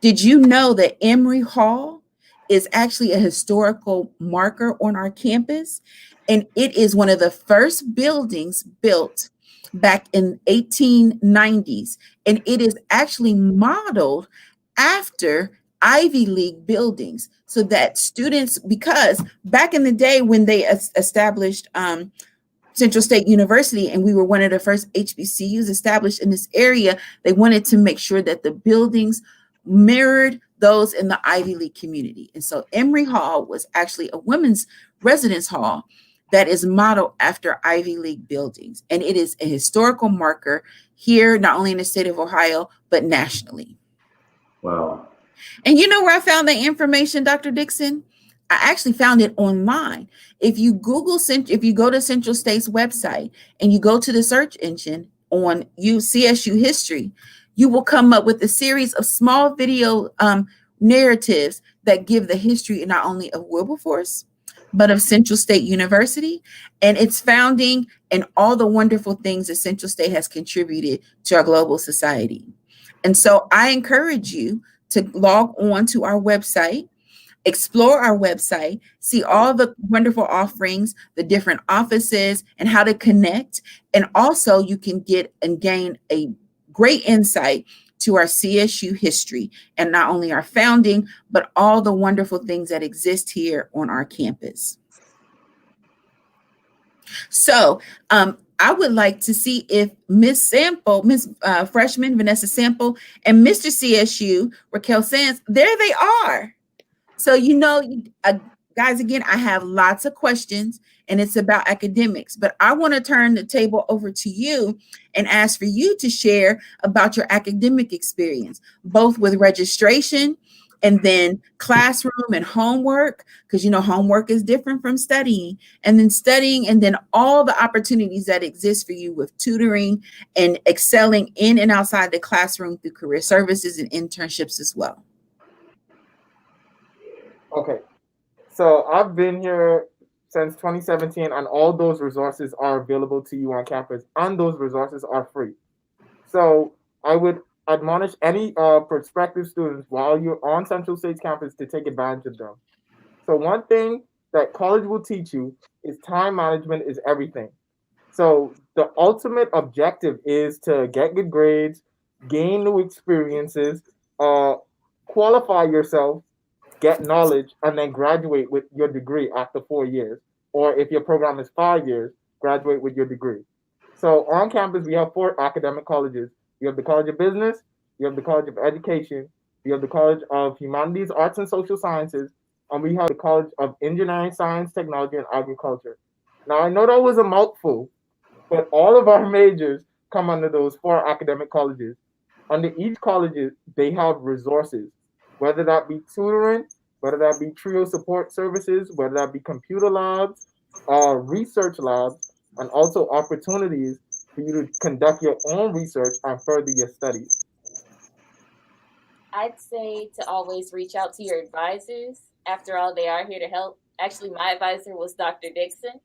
Did you know that Emory Hall is actually a historical marker on our campus? And it is one of the first buildings built back in 1890s. And it is actually modeled after Ivy League buildings, so that students, because back in the day when they established Central State University, and we were one of the first HBCUs established in this area, they wanted to make sure that the buildings mirrored those in the Ivy League community. And so Emory Hall was actually a women's residence hall that is modeled after Ivy League buildings. And it is a historical marker here, not only in the state of Ohio, but nationally. Wow. And you know where I found that information, Dr. Dixon? I actually found it online. If you go to Central State's website and you go to the search engine on CSU history, you will come up with a series of small video narratives that give the history not only of Wilberforce, but of Central State University and its founding and all the wonderful things that Central State has contributed to our global society. And so I encourage you to log on to our website, explore our website, see all the wonderful offerings, the different offices, and how to connect. And also you can get and gain a great insight to our CSU history, and not only our founding, but all the wonderful things that exist here on our campus. So I would like to see if Miss Freshman Vanessa Sample and Mr. CSU, Raquel Sands, there they are. So, guys, again, I have lots of questions and it's about academics, but I want to turn the table over to you and ask for you to share about your academic experience, both with registration and then classroom and homework, because, homework is different from studying, and then all the opportunities that exist for you with tutoring and excelling in and outside the classroom through career services and internships as well. Okay, so I've been here since 2017, and all those resources are available to you on campus, and those resources are free. So I would admonish any prospective students while you're on Central State's campus to take advantage of them. So one thing that college will teach you is time management is everything. So the ultimate objective is to get good grades, gain new experiences, uh, qualify yourself, get knowledge, and then graduate with your degree after 4 years. Or if your program is 5 years, graduate with your degree. So on campus, we have 4 academic colleges. You have the College of Business, you have the College of Education, you have the College of Humanities, Arts, and Social Sciences, and we have the College of Engineering, Science, Technology, and Agriculture. Now, I know that was a mouthful, but all of our majors come under those 4 academic colleges. Under each college, they have resources, whether that be tutoring, whether that be trio support services, whether that be computer labs, research labs, and also opportunities for you to conduct your own research and further your studies. I'd say to always reach out to your advisors. After all, they are here to help. Actually, my advisor was Dr. Dixon,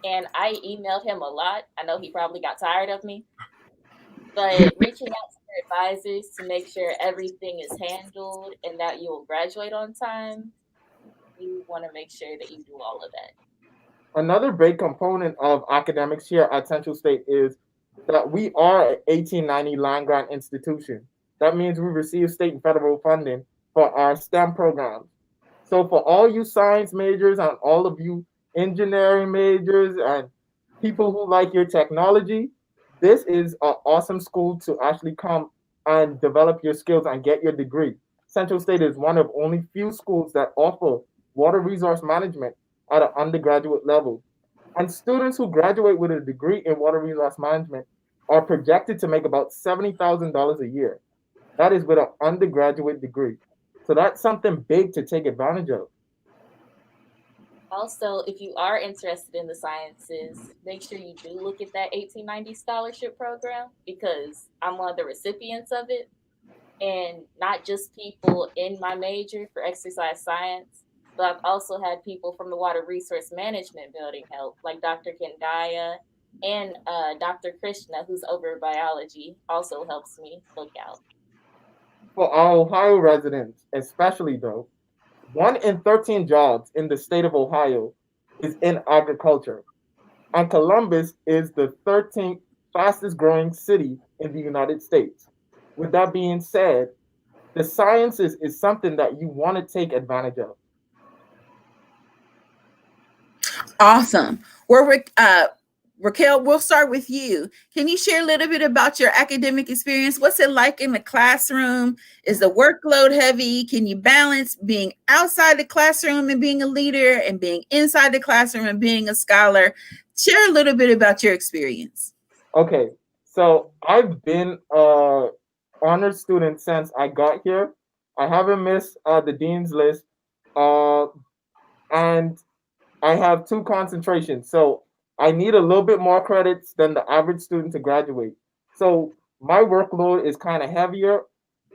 and I emailed him a lot. I know he probably got tired of me, but reaching out to your advisors to make sure everything is handled and that you will graduate on time, you want to make sure that you do all of that. Another big component of academics here at Central State is that we are an 1890 land grant institution. That means we receive state and federal funding for our STEM programs. So for all you science majors and all of you engineering majors and people who like your technology, this is an awesome school to actually come and develop your skills and get your degree. Central State is one of only few schools that offer water resource management at an undergraduate level. And students who graduate with a degree in water resource management are projected to make about $70,000 a year. That is with an undergraduate degree. So that's something big to take advantage of. Also, if you are interested in the sciences, make sure you do look at that 1890 scholarship program because I'm one of the recipients of it. And not just people in my major for exercise science, but I've also had people from the Water Resource Management building help, like Dr. Kendaya and Dr. Krishna, who's over biology, also helps me look out. For our Ohio residents, especially though, 1 in 13 jobs in the state of Ohio is in agriculture. And Columbus is the 13th fastest growing city in the United States. With that being said, the sciences is something that you want to take advantage of. Awesome. Raquel, we'll start with you. Can you share a little bit about your academic experience? What's it like in the classroom? Is the workload heavy? Can you balance being outside the classroom and being a leader and being inside the classroom and being a scholar? Share a little bit about your experience. Okay, so I've been a honor student since I got here. I haven't missed the dean's list, and I have 2 concentrations. So I need a little bit more credits than the average student to graduate. So my workload is kind of heavier.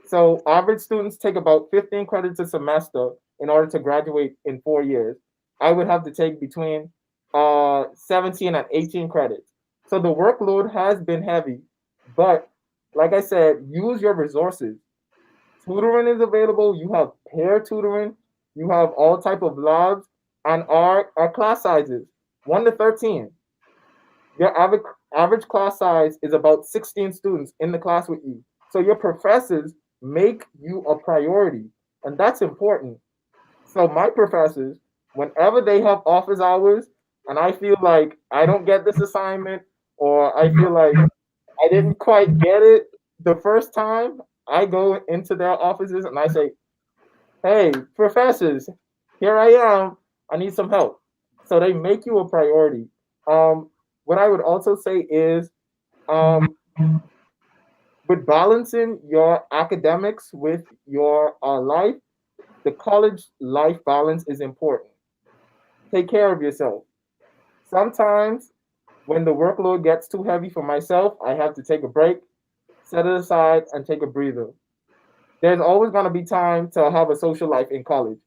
So average students take about 15 credits a semester in order to graduate in 4 years. I would have to take between 17 and 18 credits. So the workload has been heavy, but like I said, use your resources. Tutoring is available. You have peer tutoring. You have all type of labs, and our class sizes 1 to 13. Your average class size is about 16 students in the class with you. So your professors make you a priority, and that's important. So my professors, whenever they have office hours, and I feel like I don't get this assignment, or I feel like I didn't quite get it the first time, I go into their offices and I say, "Hey, professors, here I am. I need some help." So they make you a priority. What I would also say is, with balancing your academics with your life, the college life balance is important. Take care of yourself. Sometimes when the workload gets too heavy for myself, I have to take a break, set it aside, and take a breather. There's always going to be time to have a social life in college.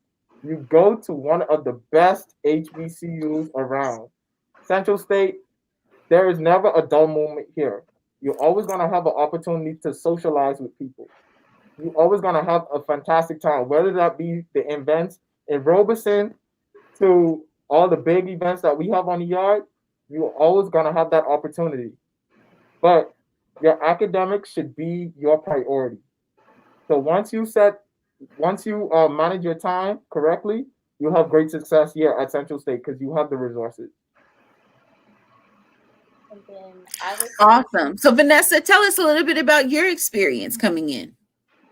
You go to one of the best HBCUs around. Central State, there is never a dull moment here. You're always going to have an opportunity to socialize with people. You're always going to have a fantastic time, whether that be the events in Robeson to all the big events that we have on the yard, you're always gonna have that opportunity. But your academics should be your priority. So once you manage your time correctly, you'll have great success here at Central State because you have the resources. And then I would say Awesome. So Vanessa, tell us a little bit about your experience coming in.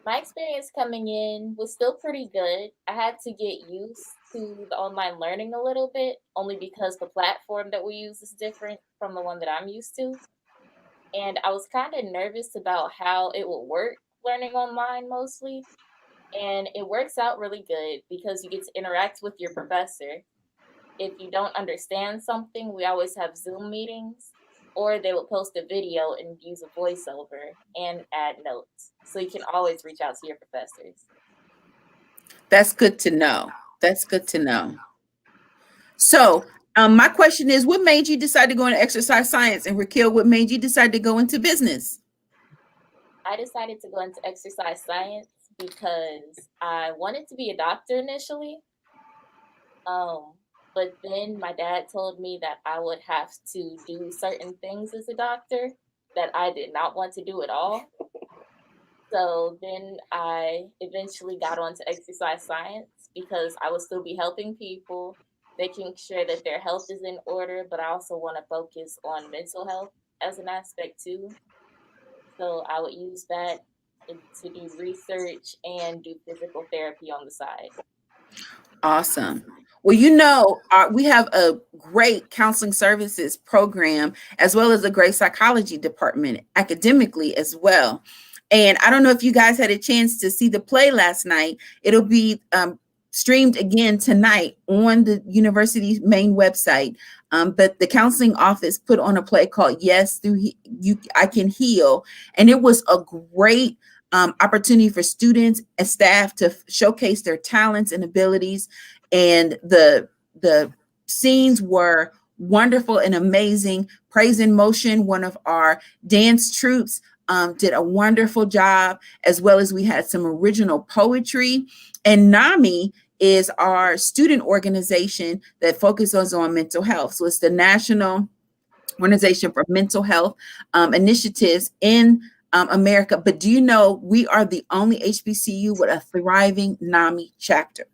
my experience coming in was still pretty good. I had to get used to the online learning a little bit, only because the platform that we use is different from the one that I'm used to. And I was kind of nervous about how it would work learning online mostly. And it works out really good because you get to interact with your professor. If you don't understand something, we always have Zoom meetings, or they will post a video and use a voiceover and add notes. So you can always reach out to your professors. That's good to know. That's good to know. So my question is, what made you decide to go into exercise science? And Raquel, what made you decide to go into business? I decided to go into exercise science because I wanted to be a doctor initially. But then my dad told me that I would have to do certain things as a doctor that I did not want to do at all. So then I eventually got onto exercise science because I would still be helping people, making sure that their health is in order, but I also want to focus on mental health as an aspect too. So I would use that to do research and do physical therapy on the side. Awesome. Well, we have a great counseling services program as well as a great psychology department academically as well. And I don't know if you guys had a chance to see the play last night. It'll be streamed again tonight on the university's main website. But the counseling office put on a play called Yes, I Can Heal. And it was a great opportunity for students and staff to showcase their talents and abilities. And the scenes were wonderful and amazing. Praise in Motion, one of our dance troupes, did a wonderful job, as well as we had some original poetry. And NAMI is our student organization that focuses on mental health. So it's the National Organization for Mental Health Initiatives in America. But do you know we are the only HBCU with a thriving NAMI chapter?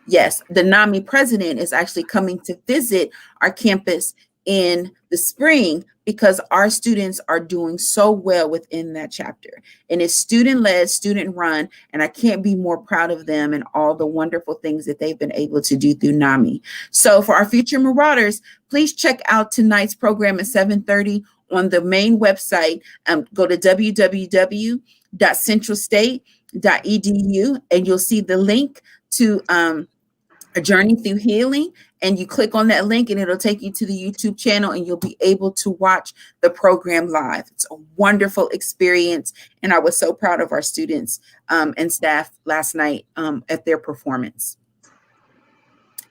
Yes, the NAMI president is actually coming to visit our campus in the spring because our students are doing so well within that chapter. And it's student-led, student-run, and I can't be more proud of them and all the wonderful things that they've been able to do through NAMI. So for our future Marauders, please check out tonight's program at 7:30 on the main website. Go to www.centralstate.edu and you'll see the link to A Journey Through Healing, and you click on that link and it'll take you to the YouTube channel and you'll be able to watch the program live. It's a wonderful experience, and I was so proud of our students and staff last night at their performance.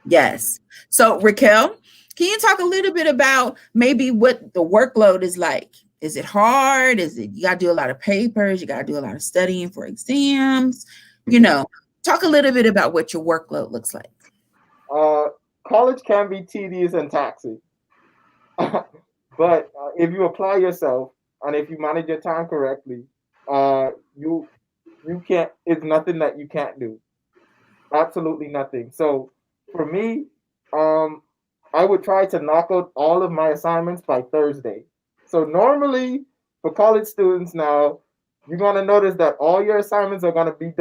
Yes. So Raquel, can you talk a little bit about maybe what the workload is like? Is it hard? You got to do a lot of papers? You got to do a lot of studying for exams? Talk a little bit about what your workload looks like. College can be tedious and taxing, but if you apply yourself and if you manage your time correctly, you can't. It's nothing that you can't do. Absolutely nothing. So for me, I would try to knock out all of my assignments by Thursday. So normally for college students now, you're going to notice that all your assignments are going to be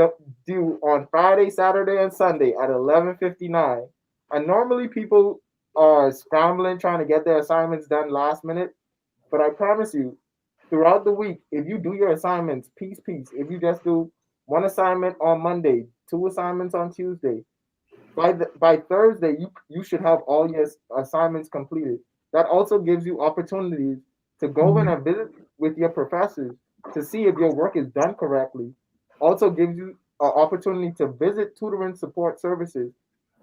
due on Friday, Saturday, and Sunday at 11:59. And normally people are scrambling trying to get their assignments done last minute. But I promise you, throughout the week, if you do your assignments piece, if you just do one assignment on Monday, 2 assignments on Tuesday, by Thursday, you should have all your assignments completed. That also gives you opportunities to go in and visit with your professors to see if your work is done correctly. Also gives you an opportunity to visit tutoring support services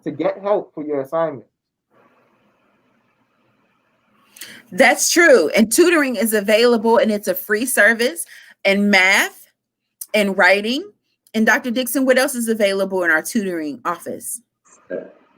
to get help for your assignments. That's true. And tutoring is available, and it's a free service. And math and writing. And Dr. Dixon, what else is available in our tutoring office?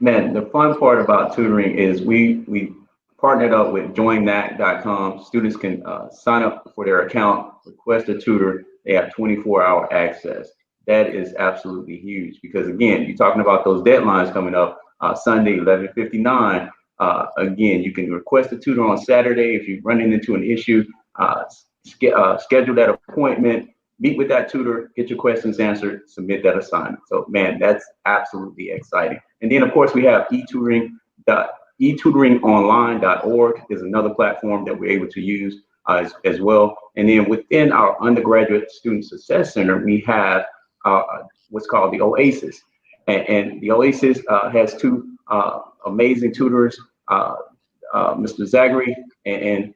Man, the fun part about tutoring is we partnered up with joinnac.com. Students can sign up for their account, request a tutor. They have 24-hour access. That is absolutely huge because, again, you're talking about those deadlines coming up. Sunday, 11:59. Again, you can request a tutor on Saturday if you're running into an issue. Schedule that appointment, meet with that tutor, get your questions answered, submit that assignment. So, man, that's absolutely exciting. And then, of course, we have etutoringonline.org is another platform that we're able to use as well. And then within our undergraduate student success center, we have what's called the Oasis. And the Oasis has two amazing tutors, Mr. Zachary and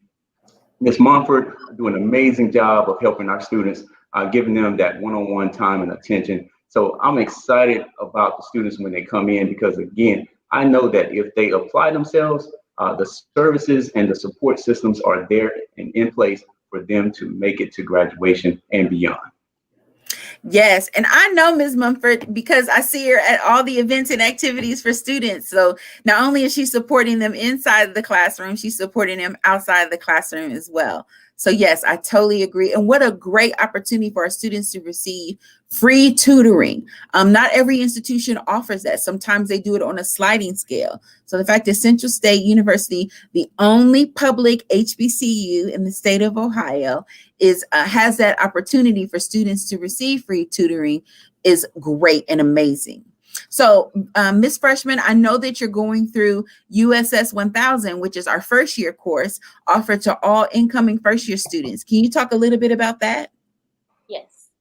Ms. Mumford, do an amazing job of helping our students, giving them that one-on-one time and attention. So I'm excited about the students when they come in because, again, I know that if they apply themselves, the services and the support systems are there and in place for them to make it to graduation and beyond. Yes, and I know Ms. Mumford because I see her at all the events and activities for students. So not only is she supporting them inside the classroom, she's supporting them outside the classroom as well. So yes, I totally agree. And what a great opportunity for our students to receive free tutoring. Not every institution offers that. Sometimes they do it on a sliding scale. So the fact that Central State University, the only public HBCU in the state of Ohio, has that opportunity for students to receive free tutoring is great and amazing. So, Ms. Freshman, I know that you're going through USS 1000, which is our first year course offered to all incoming first year students. Can you talk a little bit about that? Yes.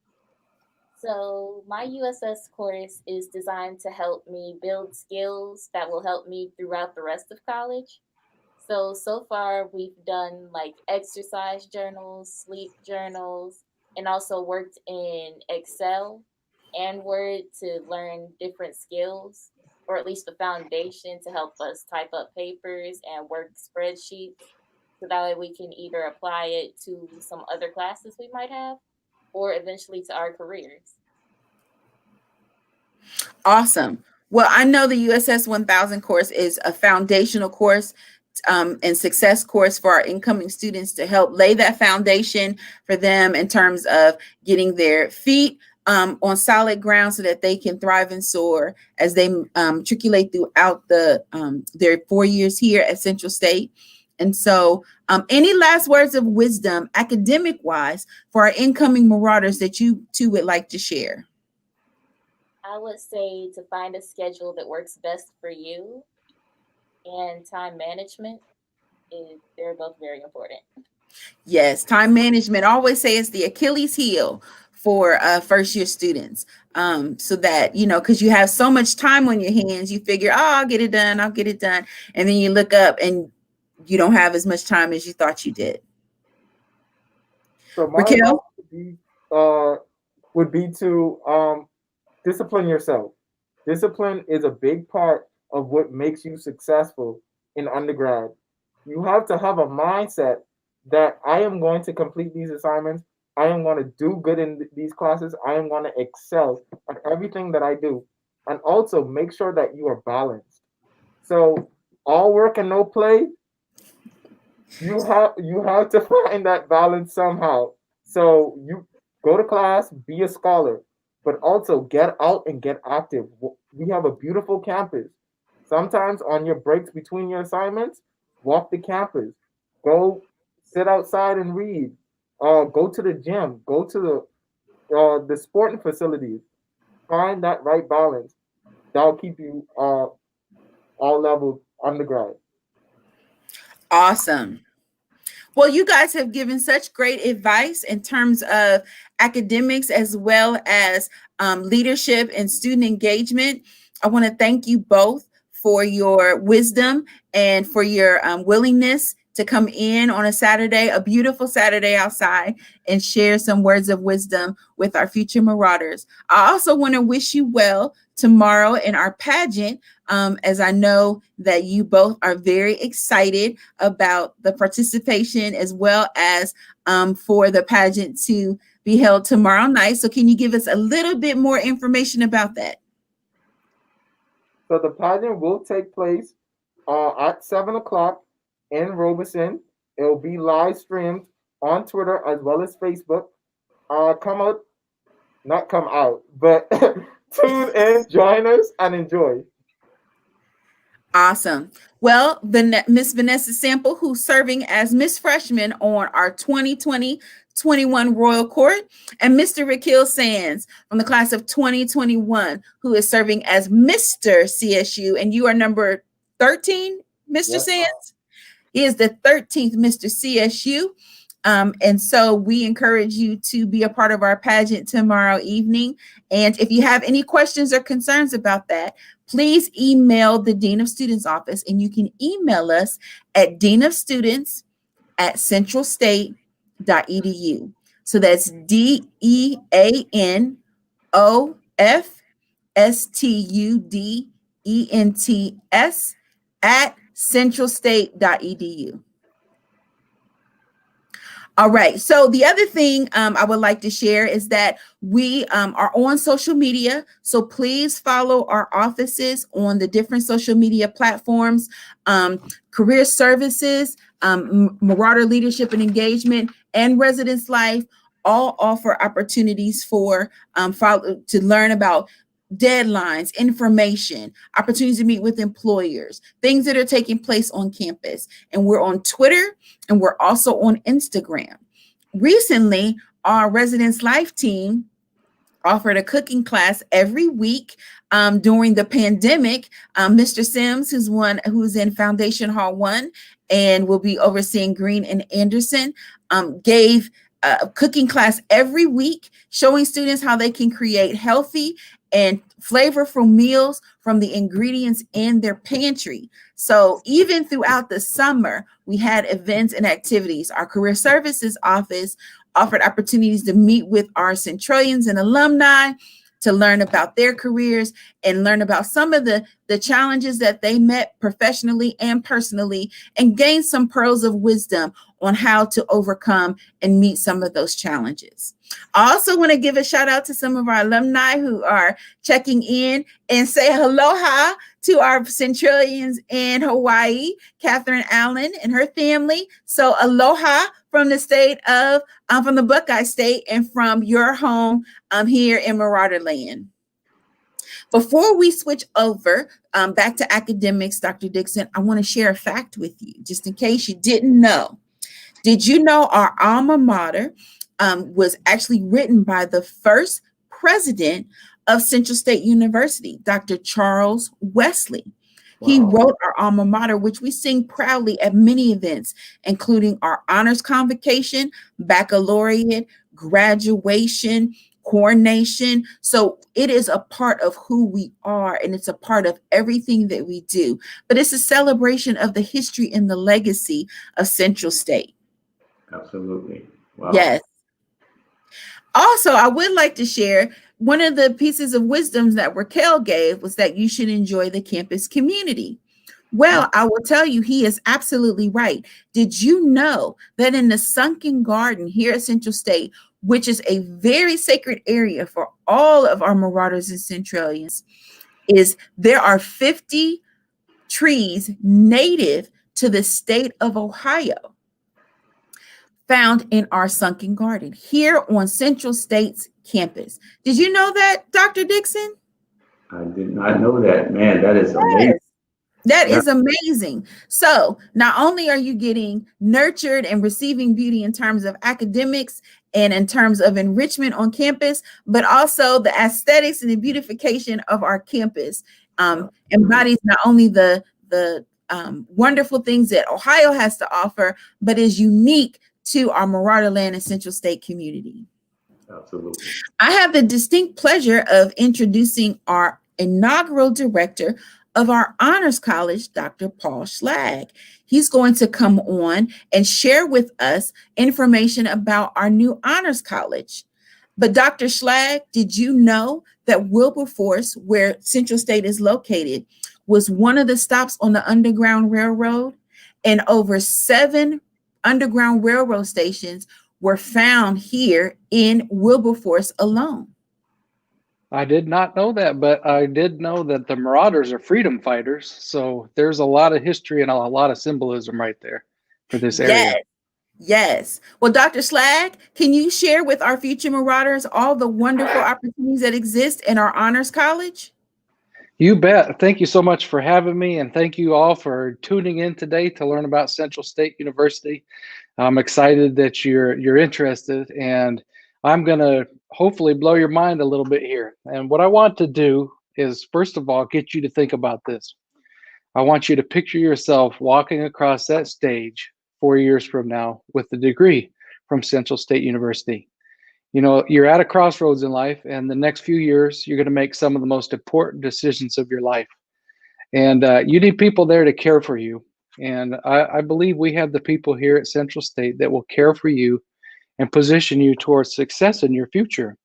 So my USS course is designed to help me build skills that will help me throughout the rest of college. So far we've done like exercise journals, sleep journals, and also worked in Excel and Word to learn different skills, or at least the foundation to help us type up papers and work spreadsheets. So that way we can either apply it to some other classes we might have, or eventually to our careers. Awesome. Well, I know the USS 1000 course is a foundational course and success course for our incoming students to help lay that foundation for them in terms of getting their feet on solid ground so that they can thrive and soar as they matriculate throughout their 4 years here at Central State. And so any last words of wisdom, academic wise, for our incoming Marauders that you two would like to share? I would say to find a schedule that works best for you, and time management they're both very important. Yes, time management. I always say it's the Achilles heel for first year students. So that, you know, because you have so much time on your hands, you figure, oh, I'll get it done. And then you look up and you don't have as much time as you thought you did. So my Raquel? would be to discipline yourself. Discipline is a big part of what makes you successful in undergrad. You have to have a mindset that I am going to complete these assignments. I am going to do good in these classes. I am going to excel at everything that I do. And also make sure that you are balanced. So all work and no play, you have to find that balance somehow. So you go to class, be a scholar, but also get out and get active. We have a beautiful campus. Sometimes on your breaks between your assignments, walk the campus. Go sit outside and read. Go to the gym. Go to the sporting facilities. Find that right balance. That'll keep you all level undergrad. Awesome. Well, you guys have given such great advice in terms of academics as well as leadership and student engagement. I want to thank you both for your wisdom and for your willingness to come in on a Saturday, a beautiful Saturday outside, and share some words of wisdom with our future Marauders. I also want to wish you well tomorrow in our pageant, as I know that you both are very excited about the participation as well as for the pageant to be held tomorrow night. So can you give us a little bit more information about that? So the pageant will take place at 7 o'clock in Robeson. It'll be live streamed on Twitter as well as Facebook. Come out, not come out, but tune in, join us, and enjoy. Awesome. Well, Miss Vanessa Sample, who's serving as Miss Freshman on our 2020-21 Royal Court, and Mr. Rakil Sands from the class of 2021, who is serving as Mr. CSU, and you are number 13, Mr. Yes. Sands? He is the 13th Mr. CSU. And so we encourage you to be a part of our pageant tomorrow evening. And if you have any questions or concerns about that, please email the Dean of Students office, and you can email us at deanofstudents@centralstate.edu. So that's DEANOFSTUDENTS@centralstate.edu. All right. So the other thing I would like to share is that we are on social media. So please follow our offices on the different social media platforms. Career Services, Marauder Leadership and Engagement, and Residence Life all offer opportunities for to learn about deadlines, information, opportunities to meet with employers, things that are taking place on campus. And we're on Twitter, and we're also on Instagram. Recently, our Residence Life team offered a cooking class every week during the pandemic. Mr. Sims, who's in Foundation Hall 1 and will be overseeing Green and Anderson, gave a cooking class every week, showing students how they can create healthy and flavorful meals from the ingredients in their pantry. So even throughout the summer, we had events and activities. Our Career Services office offered opportunities to meet with our Centralians and alumni to learn about their careers and learn about some of the challenges that they met professionally and personally, and gain some pearls of wisdom on how to overcome and meet some of those challenges. I also want to give a shout out to some of our alumni who are checking in and say aloha to our Centralians in Hawaii, Catherine Allen and her family. So aloha from the state of, from the Buckeye State, and from your home here in Marauder Land. Before we switch over back to academics, Dr. Dixon, I want to share a fact with you, just in case you didn't know. Did you know our alma mater was actually written by the first president of Central State University, Dr. Charles Wesley? Wow. He wrote our alma mater, which we sing proudly at many events, including our honors convocation, baccalaureate, graduation, coronation. So it is a part of who we are, and it's a part of everything that we do. But it's a celebration of the history and the legacy of Central State. Absolutely. Wow. Yes. Also, I would like to share one of the pieces of wisdom that Raquel gave was that you should enjoy the campus community. Well, I will tell you, he is absolutely right. Did you know that in the Sunken Garden here at Central State, which is a very sacred area for all of our Marauders and Centralians, there are 50 trees native to the state of Ohio found in our Sunken Garden here on Central State's campus. Did you know that, Dr. Dixon? I did not know that. Man, that is amazing. That is amazing. So not only are you getting nurtured and receiving beauty in terms of academics and in terms of enrichment on campus, but also the aesthetics and the beautification of our campus embodies not only the wonderful things that Ohio has to offer, but is unique to our Marauder Land and Central State community. Absolutely. I have the distinct pleasure of introducing our inaugural director of our Honors College, Dr. Paul Schlag. He's going to come on and share with us information about our new Honors College. But Dr. Schlag, did you know that Wilberforce, where Central State is located, was one of the stops on the Underground Railroad? And over 7 Underground Railroad stations were found here in Wilberforce alone. I did not know that, but I did know that the Marauders are freedom fighters. So there's a lot of history and a lot of symbolism right there for this area. Yes. Yes. Well, Dr. Slag, can you share with our future Marauders all the wonderful opportunities that exist in our Honors College? You bet. Thank you so much for having me, and thank you all for tuning in today to learn about Central State University. I'm excited that you're interested, and I'm going to hopefully blow your mind a little bit here. And what I want to do is, first of all, get you to think about this. I want you to picture yourself walking across that stage 4 years from now with a degree from Central State University. You know, you're at a crossroads in life, and the next few years, you're going to make some of the most important decisions of your life. And you need people there to care for you. And I believe we have the people here at Central State that will care for you and position you towards success in your future.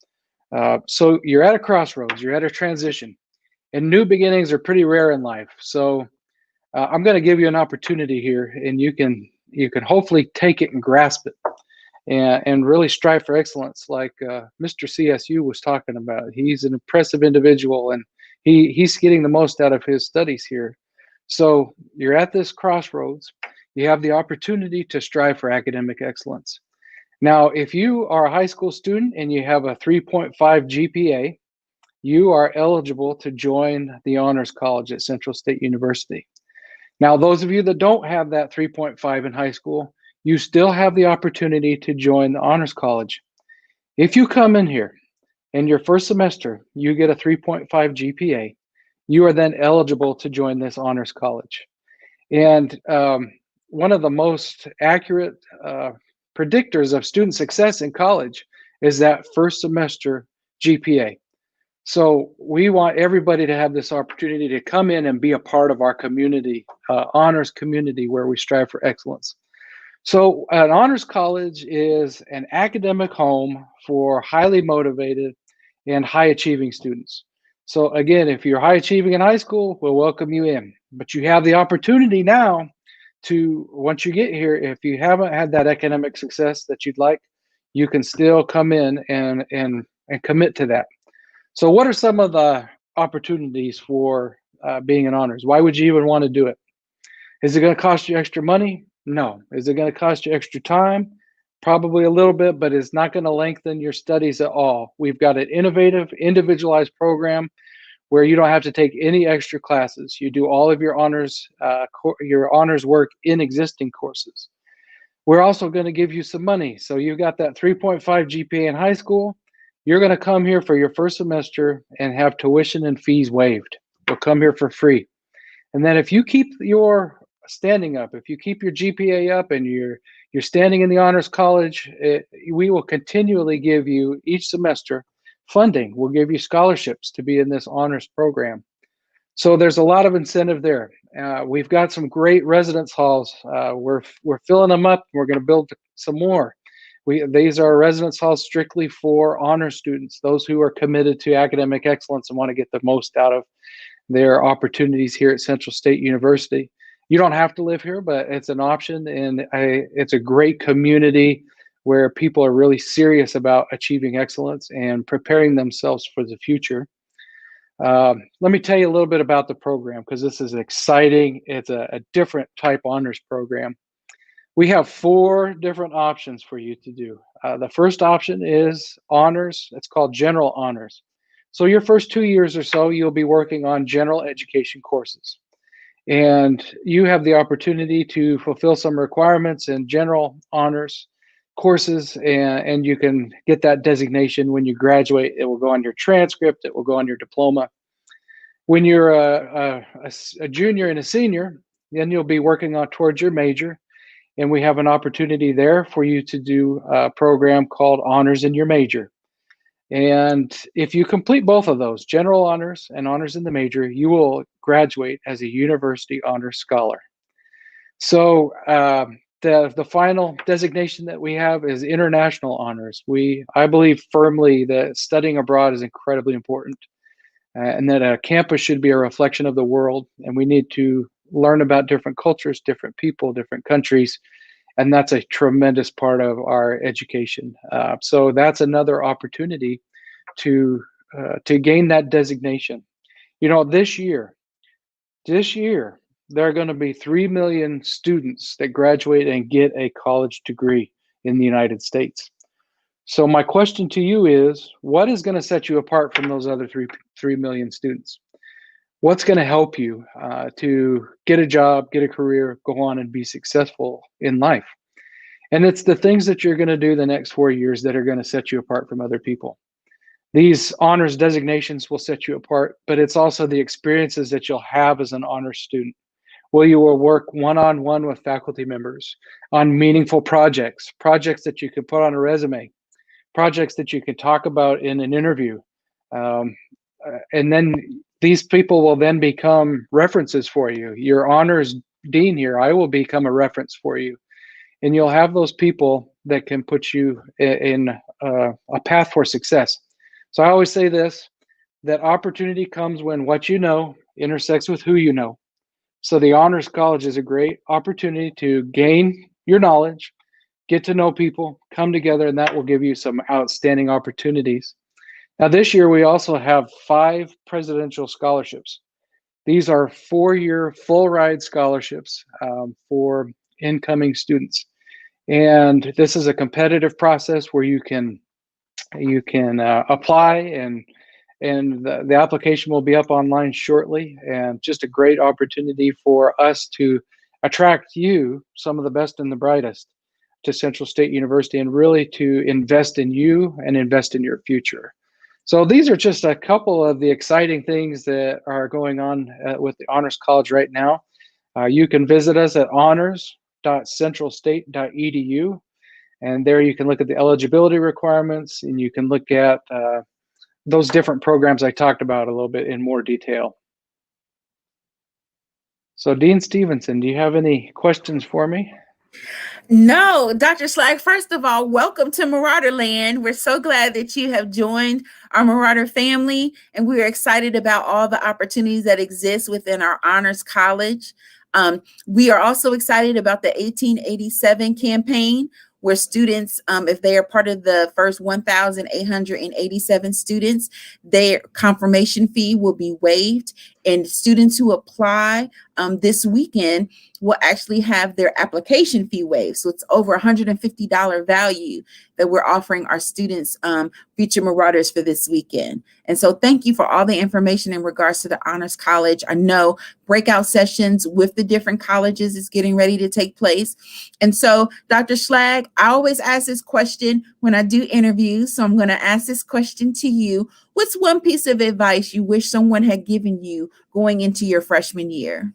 So you're at a crossroads, you're at a transition, and new beginnings are pretty rare in life. So I'm going to give you an opportunity here, and you can hopefully take it and grasp it, and really strive for excellence, like Mr. CSU was talking about. He's an impressive individual, and he's getting the most out of his studies here. So you're at this crossroads. You have the opportunity to strive for academic excellence. Now, if you are a high school student and you have a 3.5 GPA, you are eligible to join the Honors College at Central State University. Now, those of you that don't have that 3.5 in high school, you still have the opportunity to join the Honors College. If you come in here and your first semester, you get a 3.5 GPA, you are then eligible to join this Honors College. And one of the most accurate predictors of student success in college is that first semester GPA. So we want everybody to have this opportunity to come in and be a part of our community, honors community, where we strive for excellence. So an honors college is an academic home for highly motivated and high achieving students. So again, if you're high achieving in high school, we'll welcome you in. But you have the opportunity now to, once you get here, if you haven't had that academic success that you'd like, you can still come in and commit to that. So what are some of the opportunities for being in honors? Why would you even want to do it? Is it going to cost you extra money? No. Is it going to cost you extra time? Probably a little bit, but it's not going to lengthen your studies at all. We've got an innovative, individualized program where you don't have to take any extra classes. You do all of your honors work in existing courses. We're also going to give you some money. So you've got that 3.5 GPA in high school. You're going to come here for your first semester and have tuition and fees waived. You'll come here for free. And then if you keep your standing up, if you keep your GPA up and you're standing in the Honors College, we will continually give you each semester funding. We'll give you scholarships to be in this honors program. So there's a lot of incentive there. We've got some great residence halls. We're filling them up. We're going to build some more. These are residence halls strictly for honor students, those who are committed to academic excellence and want to get the most out of their opportunities here at Central State University. You don't have to live here, but it's an option, and it's a great community where people are really serious about achieving excellence and preparing themselves for the future. Let me tell you a little bit about the program, because this is exciting. It's a different type honors program. We have 4 different options for you to do. The first option is honors. It's called general honors. So your first 2 years or so, you'll be working on general education courses. And you have the opportunity to fulfill some requirements in general honors courses, and you can get that designation when you graduate. It will go on your transcript. It will go on your diploma. When you're a junior and a senior, then you'll be working on towards your major. And we have an opportunity there for you to do a program called Honors in Your Major. And if you complete both of those, general honors and honors in the major, you will graduate as a university honors scholar. So the final designation that we have is international honors. I believe firmly that studying abroad is incredibly important, and that a campus should be a reflection of the world, and we need to learn about different cultures, different people, different countries, and that's a tremendous part of our education. So that's another opportunity to gain that designation. You know, this year, there are going to be 3 million students that graduate and get a college degree in the United States. So my question to you is, what is going to set you apart from those other 3 million students? What's going to help you to get a job, get a career, go on and be successful in life? And it's the things that you're going to do the next 4 years that are going to set you apart from other people. These honors designations will set you apart, but it's also the experiences that you'll have as an honors student, where you will work one-on-one with faculty members on meaningful projects that you can put on a resume, projects that you can talk about in an interview. And then these people will then become references for you. Your honors dean here, I will become a reference for you. And you'll have those people that can put you in a path for success. So I always say this, that opportunity comes when what you know intersects with who you know. So the Honors College is a great opportunity to gain your knowledge, get to know people, come together, and that will give you some outstanding opportunities. Now this year, we also have 5 presidential scholarships. These are 4-year full ride scholarships for incoming students. And this is a competitive process where you can apply, and the application will be up online shortly, and just a great opportunity for us to attract you, some of the best and the brightest, to Central State University, and really to invest in you and invest in your future. So these are just a couple of the exciting things that are going on with the Honors College right now. You can visit us at honors.centralstate.edu. And there you can look at the eligibility requirements, and you can look at those different programs I talked about a little bit in more detail. So Dean Stevenson, do you have any questions for me? No, Dr. Slag, first of all, welcome to Marauderland. We're so glad that you have joined our Marauder family, and we are excited about all the opportunities that exist within our Honors College. We are also excited about the 1887 campaign, where students, if they are part of the first 1,887 students, their confirmation fee will be waived. And students who apply this weekend will actually have their application fee waived. So it's over $150 value that we're offering our students, future Marauders, for this weekend. And so thank you for all the information in regards to the Honors College. I know breakout sessions with the different colleges is getting ready to take place. And so Dr. Schlag, I always ask this question when I do interviews. So I'm going to ask this question to you. What's one piece of advice you wish someone had given you going into your freshman year?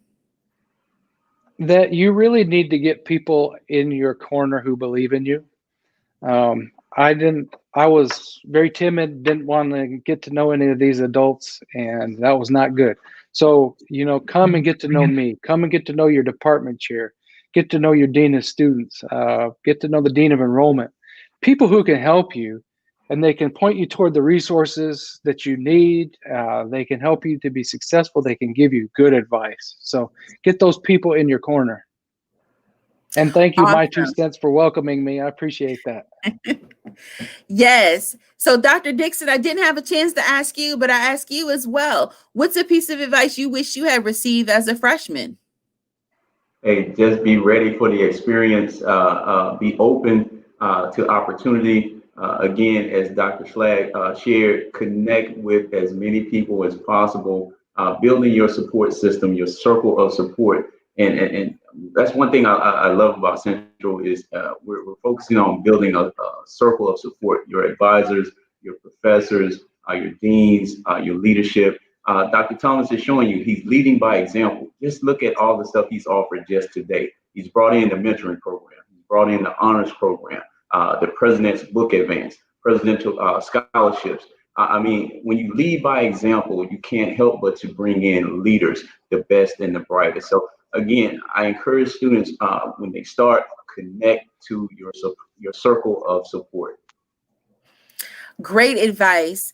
That you really need to get people in your corner who believe in you. I was very timid, didn't want to get to know any of these adults, and that was not good. So, come and get to know me, come and get to know your department chair, get to know your dean of students, get to know the dean of enrollment, people who can help you, and they can point you toward the resources that you need. They can help you to be successful. They can give you good advice. So get those people in your corner. And thank you, Awesome. my 2 cents, for welcoming me. I appreciate that. Yes. So Dr. Dixon, I didn't have a chance to ask you, but I ask you as well. What's a piece of advice you wish you had received as a freshman? Hey, just be ready for the experience. Be open to opportunity. Again, as Dr. Schlag shared, connect with as many people as possible, building your support system, your circle of support. And that's one thing I love about Central is we're focusing on building a circle of support, your advisors, your professors, your deans, your leadership. Dr. Thomas is showing you he's leading by example. Just look at all the stuff he's offered just today. He's brought in the mentoring program. He's brought in the honors program. The President's Book Advance, presidential scholarships. I mean, when you lead by example, you can't help but to bring in leaders, the best and the brightest. So again, I encourage students when they start, connect to your circle of support. Great advice.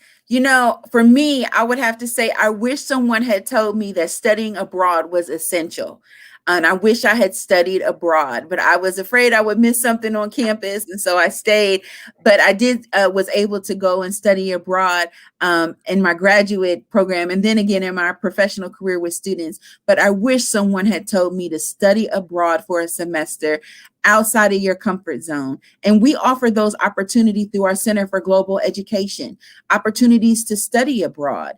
For me, I would have to say, I wish someone had told me that studying abroad was essential. And I wish I had studied abroad, but I was afraid I would miss something on campus. And so I stayed, but I was able to go and study abroad in my graduate program. And then again, in my professional career with students. But I wish someone had told me to study abroad for a semester outside of your comfort zone. And we offer those opportunities through our Center for Global Education, opportunities to study abroad.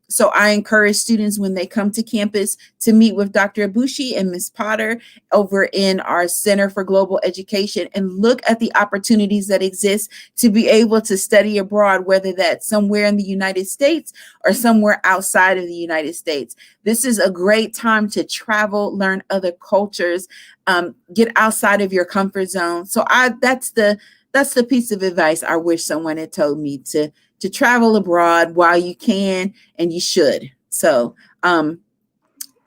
So I encourage students when they come to campus to meet with Dr. Ibushi and Ms. Potter over in our Center for Global Education and look at the opportunities that exist to be able to study abroad, whether that's somewhere in the United States or somewhere outside of the United States. This is a great time to travel, learn other cultures, get outside of your comfort zone. So that's the piece of advice I wish someone had told me, to travel abroad while you can, and you should. So we're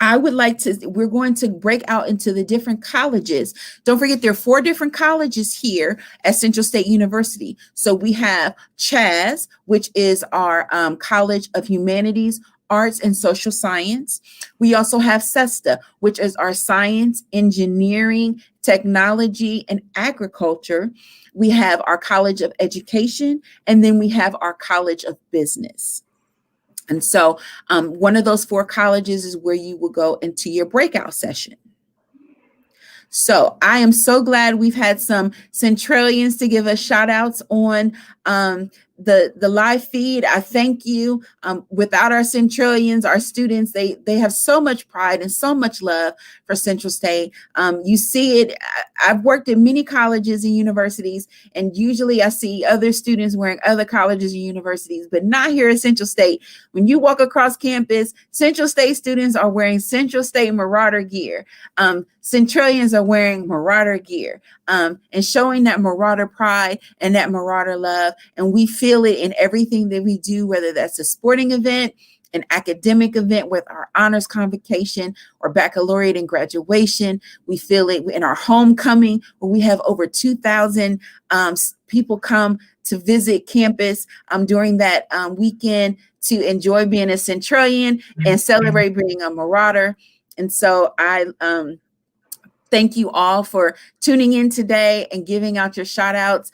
going to break out into the different colleges. Don't forget, there are 4 different colleges here at Central State University. So we have CHAZ, which is our College of Humanities, Arts, and Social Science. We also have CESTA, which is our Science, Engineering, Technology, and Agriculture. We have our College of Education, and then we have our College of Business. And so one of those 4 colleges is where you will go into your breakout session. So I am so glad we've had some Centralians to give us shout outs on the live feed. I thank you. Without our Centralians, our students, they have so much pride and so much love for Central State. You see it. I've worked in many colleges and universities, and usually I see other students wearing other colleges and universities, but not here at Central State. When you walk across campus, Central State students are wearing Central State Marauder gear. Centralians are wearing Marauder gear, and showing that Marauder pride and that Marauder love. And we feel it in everything that we do, whether that's a sporting event, an academic event with our honors convocation or baccalaureate and graduation. We feel it in our homecoming, where we have over 2,000 people come to visit campus during that weekend to enjoy being a Centralian and celebrate being a Marauder. And so I thank you all for tuning in today and giving out your shout outs.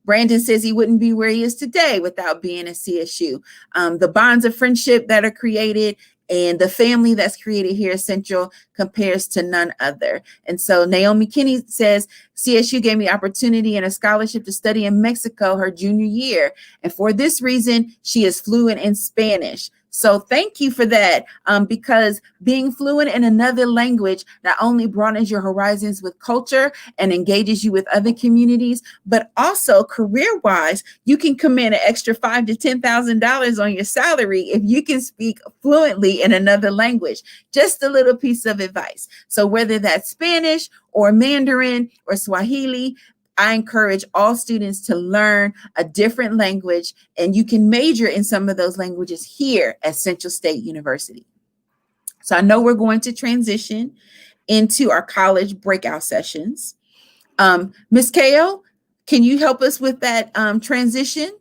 Brandon says he wouldn't be where he is today without being a CSU. The bonds of friendship that are created and the family that's created here at Central compares to none other. And so Naomi Kinney says, CSU gave me opportunity and a scholarship to study in Mexico her junior year. And for this reason, she is fluent in Spanish. So thank you for that, because being fluent in another language not only broadens your horizons with culture and engages you with other communities, but also career-wise, you can command an extra $5,000 to $10,000 on your salary if you can speak fluently in another language. Just a little piece of advice. So whether that's Spanish or Mandarin or Swahili, I encourage all students to learn a different language, and you can major in some of those languages here at Central State University. So I know we're going to transition into our college breakout sessions. Ms. Kao, can you help us with that transition?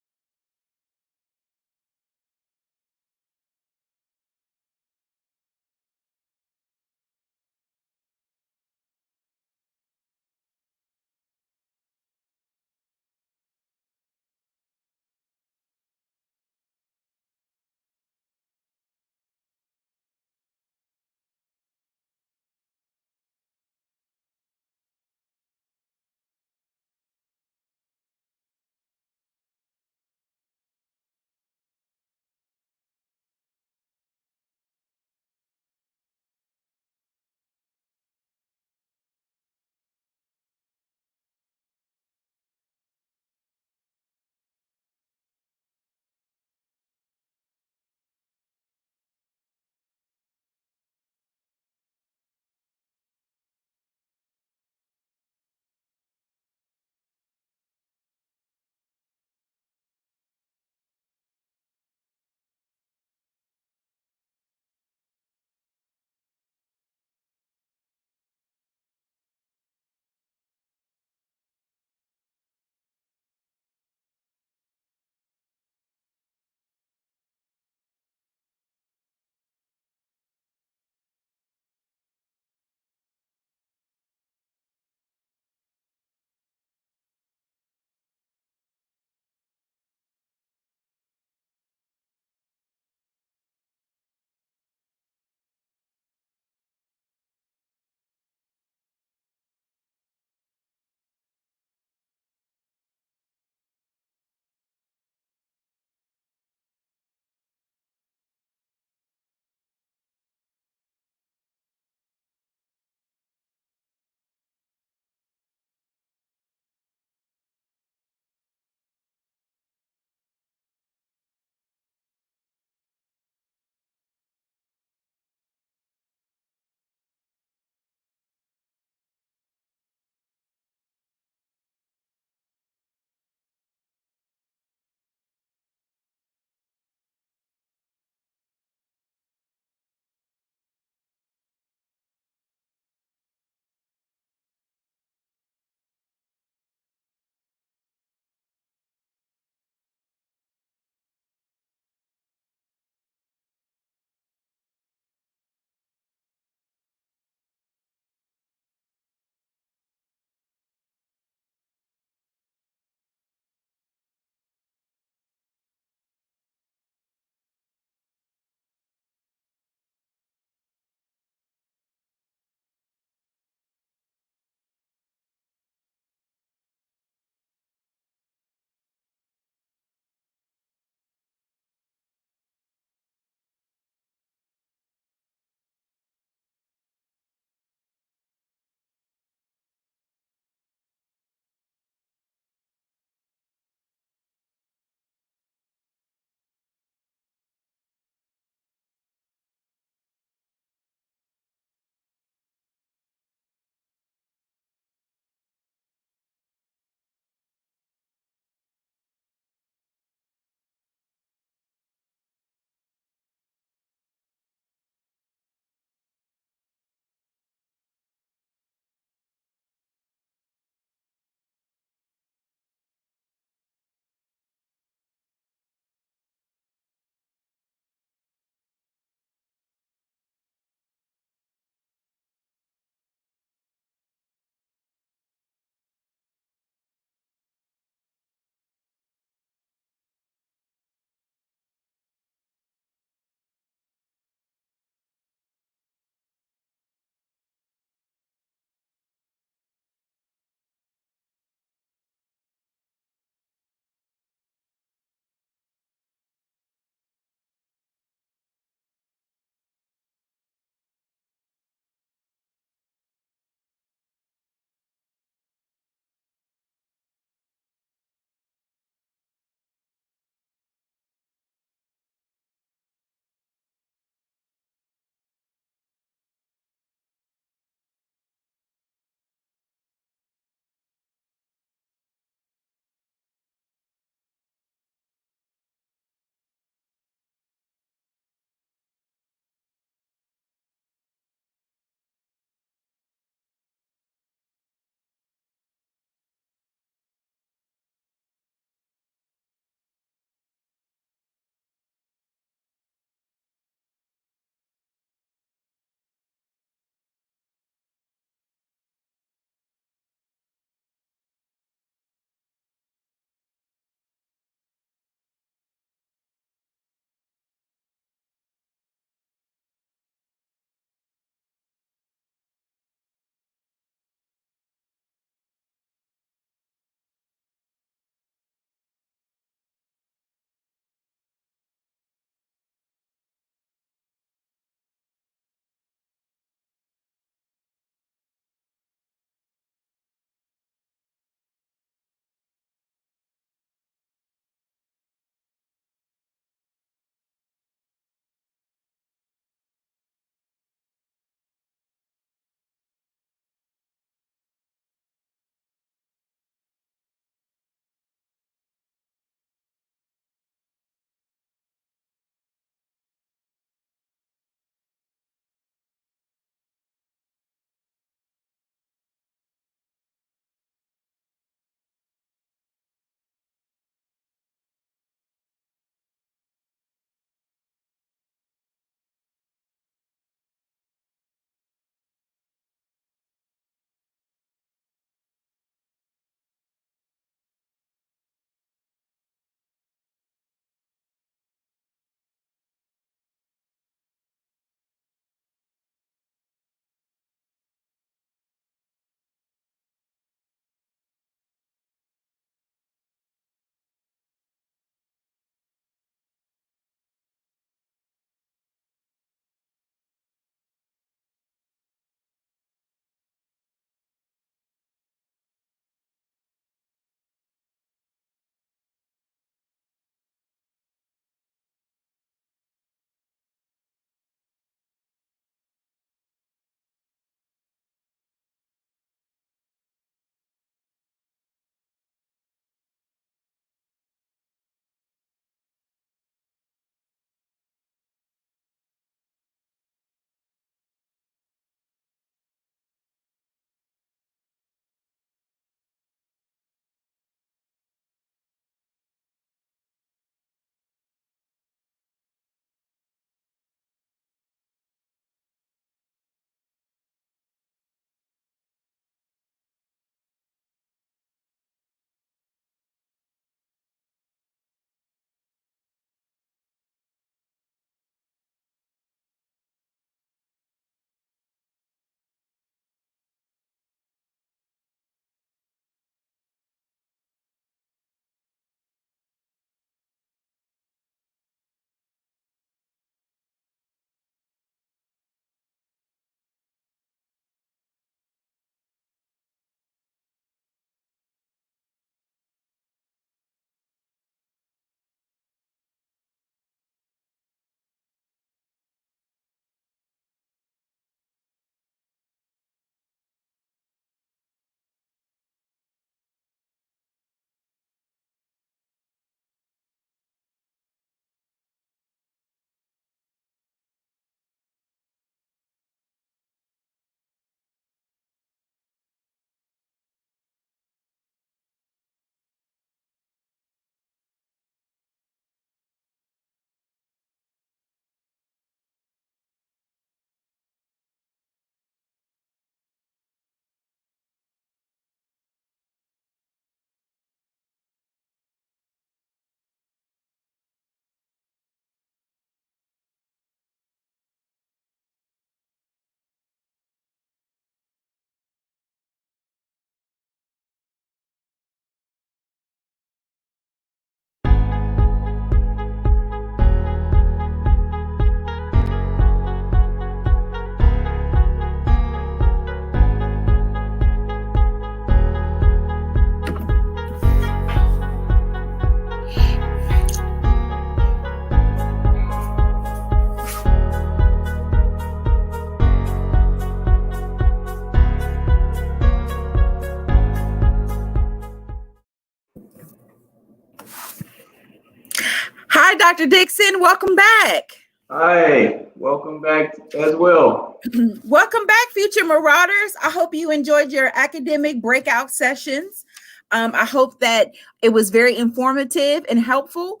Hi, Dr. Dixon. Welcome back. Hi, welcome back as well. Welcome back, future Marauders. I hope you enjoyed your academic breakout sessions. I hope that it was very informative and helpful.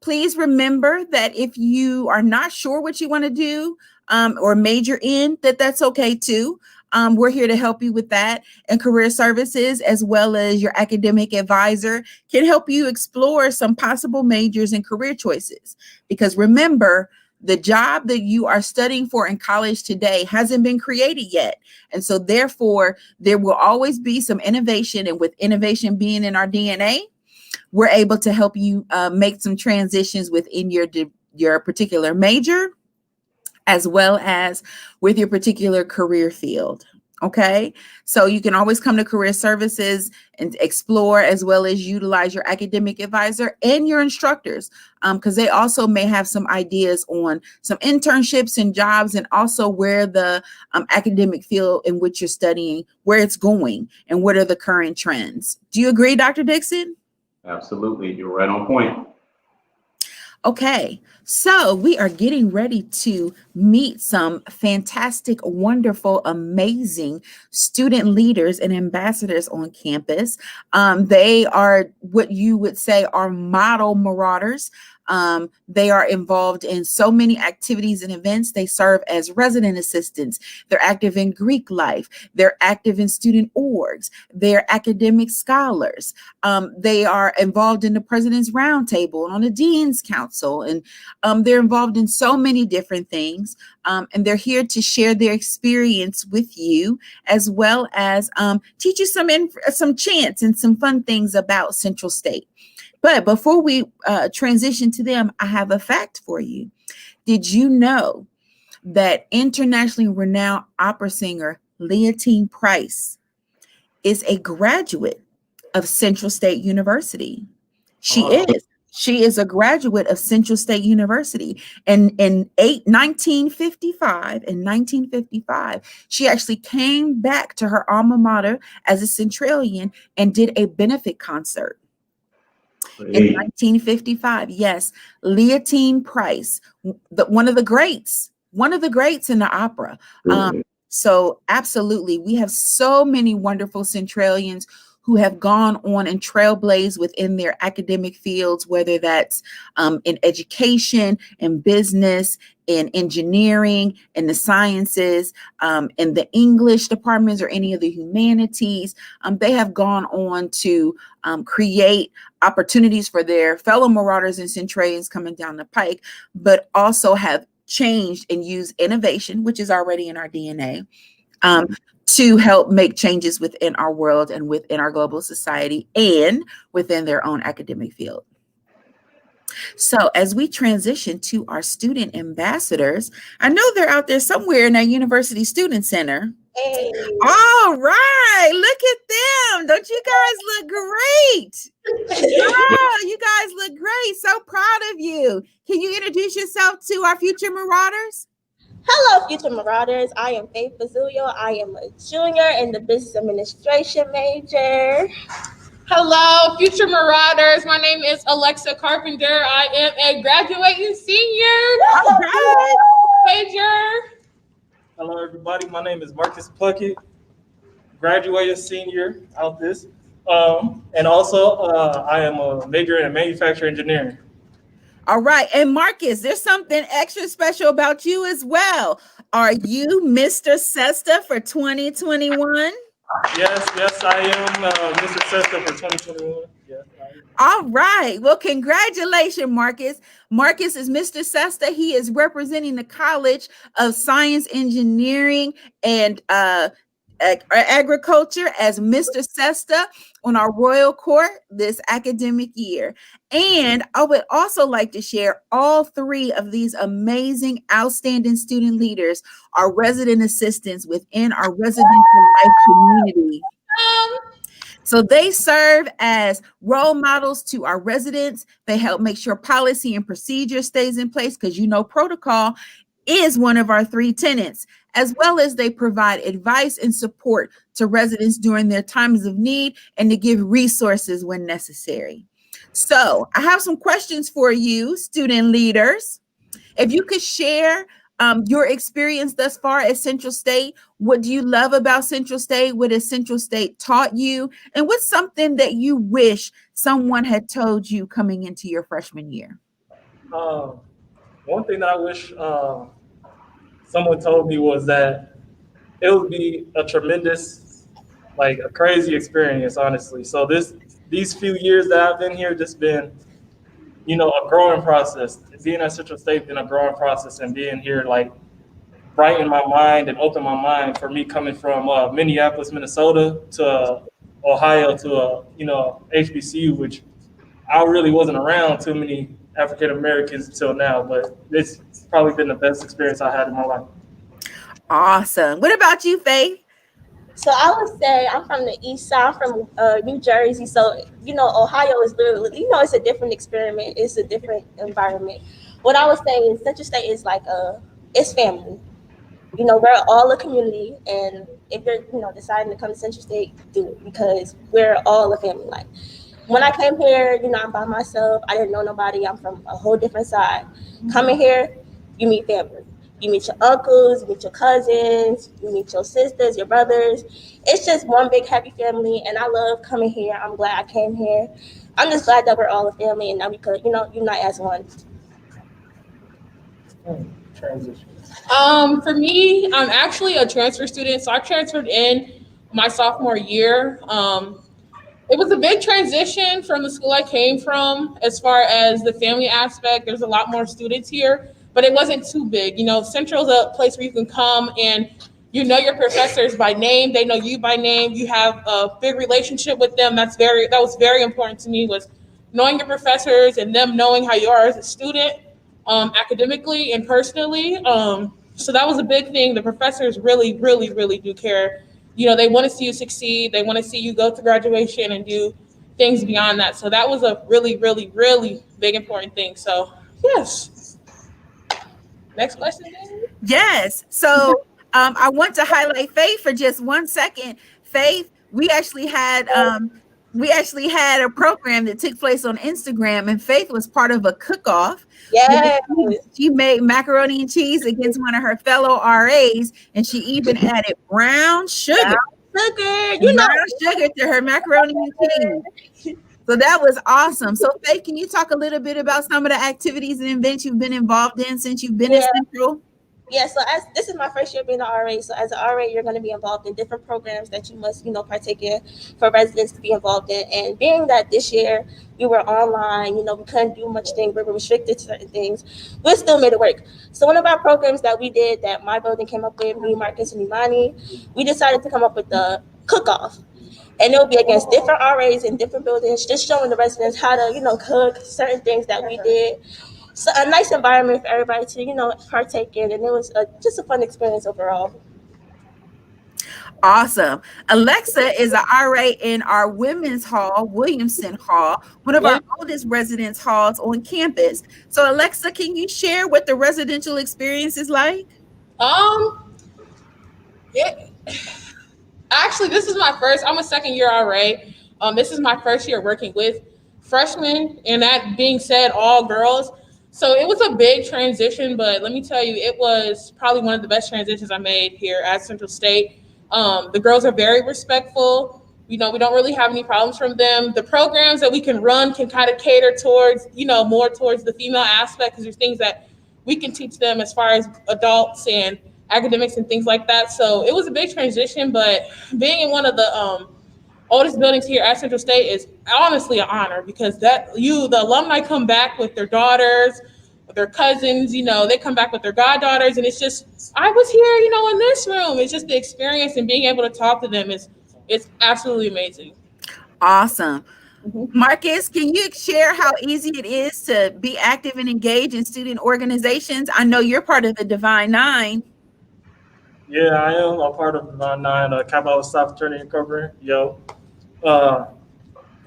Please remember that if you are not sure what you want to do or major in, that's okay too. We're here to help you with that, and career services, as well as your academic advisor, can help you explore some possible majors and career choices. Because remember, the job that you are studying for in college today hasn't been created yet. And so therefore, there will always be some innovation. And with innovation being in our DNA, we're able to help you make some transitions within your particular major, as well as with your particular career field. Okay, so you can always come to career services and explore, as well as utilize your academic advisor and your instructors, because they also may have some ideas on some internships and jobs, and also where the academic field in which you're studying, where it's going, and what are the current trends. Do you agree, Dr. Dixon? Absolutely, you're right on point. Okay, so we are getting ready to meet some fantastic, wonderful, amazing student leaders and ambassadors on campus. They are what you would say are model Marauders. They are involved in so many activities and events. They serve as resident assistants. They're active in Greek life. They're active in student orgs. They're academic scholars. They are involved in the President's Roundtable and on the Dean's Council. And they're involved in so many different things. And they're here to share their experience with you, as well as teach you some chants and some fun things about Central State. But before we transition to them, I have a fact for you. Did you know that internationally renowned opera singer Leontine Price is a graduate of Central State University? She is a graduate of Central State University. And in 1955, she actually came back to her alma mater as a Centralian and did a benefit concert. In 1955, yes, Leontine Price, one of the greats in the opera. So absolutely, we have so many wonderful Centralians who have gone on and trailblazed within their academic fields, whether that's in education, in business, in engineering, in the sciences, in the English departments, or any of the humanities. They have gone on to create opportunities for their fellow Marauders and Centralians coming down the pike, but also have changed and used innovation, which is already in our DNA, to help make changes within our world and within our global society and within their own academic field. So as we transition to our student ambassadors, I know they're out there somewhere in our University Student Center. Hey. All right, look at them. Don't you guys look great? Oh, you guys look great. So proud of you. Can you introduce yourself to our future Marauders? Hello, future Marauders. I am Faith Bazilio. I am a junior in the business administration major. Hello, future Marauders. My name is Alexa Carpenter. I am a graduating senior. All right. Major. Hello, everybody. My name is Marcus Puckett, graduated senior out this. And also, I am a major in manufacturing engineering. All right. And Marcus, there's something extra special about you as well. Are you Mr. Sesta for 2021? Yes, I am Mr. Sesta for 2021. Yes, I am. All right. Well, congratulations, Marcus. Marcus is Mr. Sesta. He is representing the College of Science, Engineering, and Agriculture as Mr. Sesta on our Royal Court this academic year. And I would also like to share all three of these amazing, outstanding student leaders are resident assistants within our residential life community. So they serve as role models to our residents. They help make sure policy and procedure stays in place, because you know protocol is one of our three tenets, as well as they provide advice and support to residents during their times of need and to give resources when necessary. So I have some questions for you, student leaders. If you could share your experience thus far at Central State, what do you love about Central State? What has Central State taught you? And what's something that you wish someone had told you coming into your freshman year? One thing that I wish someone told me was that it would be a tremendous, like a crazy experience, honestly. So these few years that I've been here, just been, a growing process. Being at Central State been a growing process, and being here, like, brighten my mind and open my mind for me coming from Minneapolis, Minnesota to Ohio to HBCU, which I really wasn't around too many African Americans until now, but it's probably been the best experience I had in my life. Awesome. What about you, Faith? So I would say I'm from the east side, from New Jersey. So, Ohio is literally, it's a different experiment. It's a different environment. What I would say is Central State is like it's family. We're all a community. And if you're, deciding to come to Central State, do it, because we're all a family. Like, when I came here, I'm by myself. I didn't know nobody. I'm from a whole different side. Coming here, you meet family. You meet your uncles, you meet your cousins, you meet your sisters, your brothers. It's just one big happy family, and I love coming here. I'm glad I came here. I'm just glad that we're all a family, and that we could, unite as one. Transition. For me, I'm actually a transfer student, so I transferred in my sophomore year. It was a big transition from the school I came from as far as the family aspect. There's a lot more students here, but it wasn't too big. Central's a place where you can come and your professors by name. They know you by name. You have a big relationship with them. That was very important to me, was knowing your professors and them knowing how you are as a student, academically and personally. So that was a big thing. The professors really, really, really do care. They want to see you succeed. They want to see you go to graduation and do things beyond that. So that was a really, really, really big, important thing. So, yes. Next question, David? Yes. So I want to highlight Faith for just 1 second. Faith, we actually had a program that took place on Instagram, and Faith was part of a cook-off. Yes. She made macaroni and cheese against one of her fellow RAs, and she even added brown sugar. Brown sugar to her macaroni and cheese. So that was awesome. So Faith, can you talk a little bit about some of the activities and events you've been involved in since you've been at Central? Yeah, so this is my first year being an RA. So as an RA, you're going to be involved in different programs that you must, partake in for residents to be involved in. And being that this year we were online, we couldn't do much things, we were restricted to certain things, we still made it work. So one of our programs that we did, that my building came up with, me, Marcus, and Imani, we decided to come up with the cook-off. And it will be against different RAs in different buildings, just showing the residents how to, cook certain things that we did. So a nice environment for everybody to, partake in. And it was just a fun experience overall. Awesome. Alexa is an RA in our Women's Hall, Williamson Hall, one of our oldest residence halls on campus. So Alexa, can you share what the residential experience is like? Actually, this is I'm a second year RA. This is my first year working with freshmen, and that being said, all girls. So it was a big transition, but let me tell you, it was probably one of the best transitions I made here at Central State. The girls are very respectful. We don't really have any problems from them. The programs that we can run can kind of cater towards, more towards the female aspect, because there's things that we can teach them as far as adults and academics and things like that. So it was a big transition, but being in one of the oldest buildings here at Central State is honestly an honor, because the alumni come back with their daughters, with their cousins, they come back with their goddaughters, and it's just, I was here, in this room. It's just the experience, and being able to talk to them it's absolutely amazing. Awesome. Marcus, can you share how easy it is to be active and engage in student organizations? I know you're part of the Divine Nine. Yeah, I am a part of Divine Nine, Kappa Alpha Psi Fraternity Incorporated.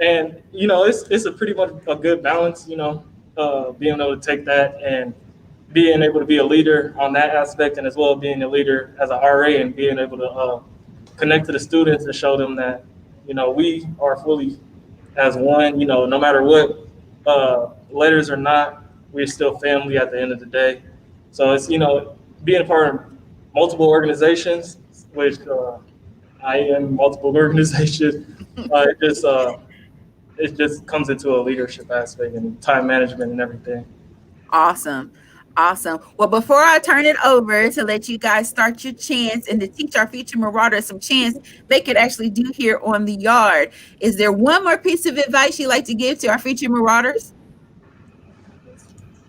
And it's a pretty much a good balance, being able to take that and being able to be a leader on that aspect, and as well being a leader as an RA, and being able to connect to the students and show them that we are fully as one. No matter what letters or not, we're still family at the end of the day. So it's, being a part of multiple organizations, which I am multiple organizations, it just comes into a leadership aspect and time management and everything. Awesome. Awesome. Well, before I turn it over to let you guys start your chants and to teach our future marauders some chants they could actually do here on the yard, is there one more piece of advice you'd like to give to our future marauders?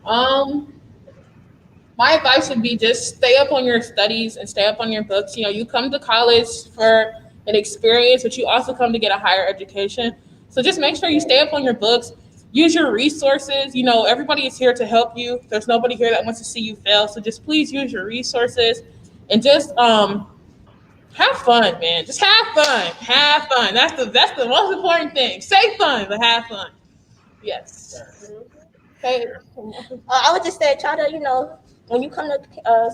My advice would be just stay up on your studies and stay up on your books. You come to college for an experience, but you also come to get a higher education. So just make sure you stay up on your books. Use your resources. Everybody is here to help you. There's nobody here that wants to see you fail. So just please use your resources and just have fun, man. Just have fun. Have fun. That's the most important thing. Say fun, but have fun. Yes. Okay. I would just say try to, when you come to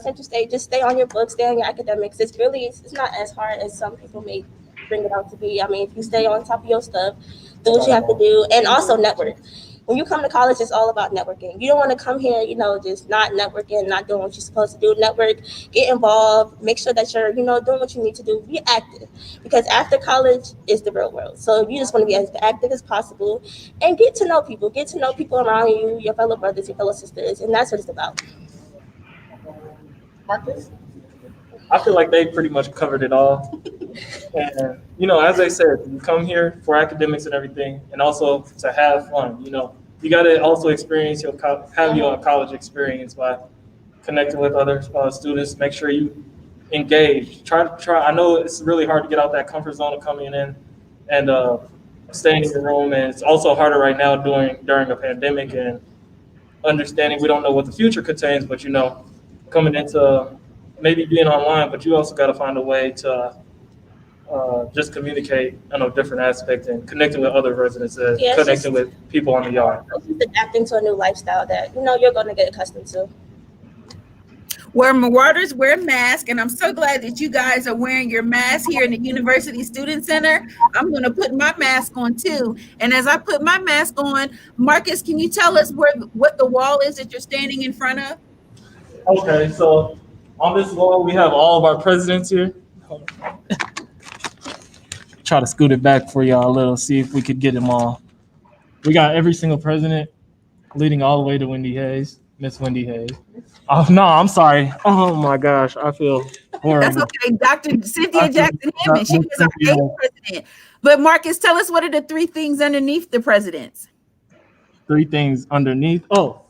Central State, just stay on your books, stay on your academics. It's not as hard as some people may bring it out to be. I mean, if you stay on top of your stuff, do what you have to do, and also network. When you come to college, it's all about networking. You don't want to come here, just not networking, not doing what you're supposed to do. Network, get involved, make sure that you're, doing what you need to do. Be active, because after college is the real world. So you just want to be as active as possible and get to know people. Get to know people around you, your fellow brothers, your fellow sisters, and that's what it's about. Marcus? I feel like they pretty much covered it all. And, as I said, you come here for academics and everything, and also to have fun. You got to also experience have your college experience by connecting with other students. Make sure you engage. Try. I know it's really hard to get out that comfort zone of coming in and staying in your room, and it's also harder right now during a pandemic and understanding we don't know what the future contains. But coming into maybe being online, but you also got to find a way to just communicate in a different aspect and connecting with other residents and connecting with people on the yard. Just adapting to a new lifestyle that you're going to get accustomed to. Where marauders wear masks, and I'm so glad that you guys are wearing your mask here in the University Student Center. I'm going to put my mask on too. And as I put my mask on, Marcus, can you tell us what the wall is that you're standing in front of? Okay, so on this wall we have all of our presidents here. Try to scoot it back for y'all a little, see if we could get them all. We got every single president leading all the way to Wendy Hayes, Miss Wendy Hayes. Oh, no, I'm sorry. Oh, my gosh, I feel horrible. That's okay. Dr. Cynthia Jackson Hammond, she was our 8th president. But Marcus, tell us, what are the 3 things underneath the presidents? 3 things underneath. Oh,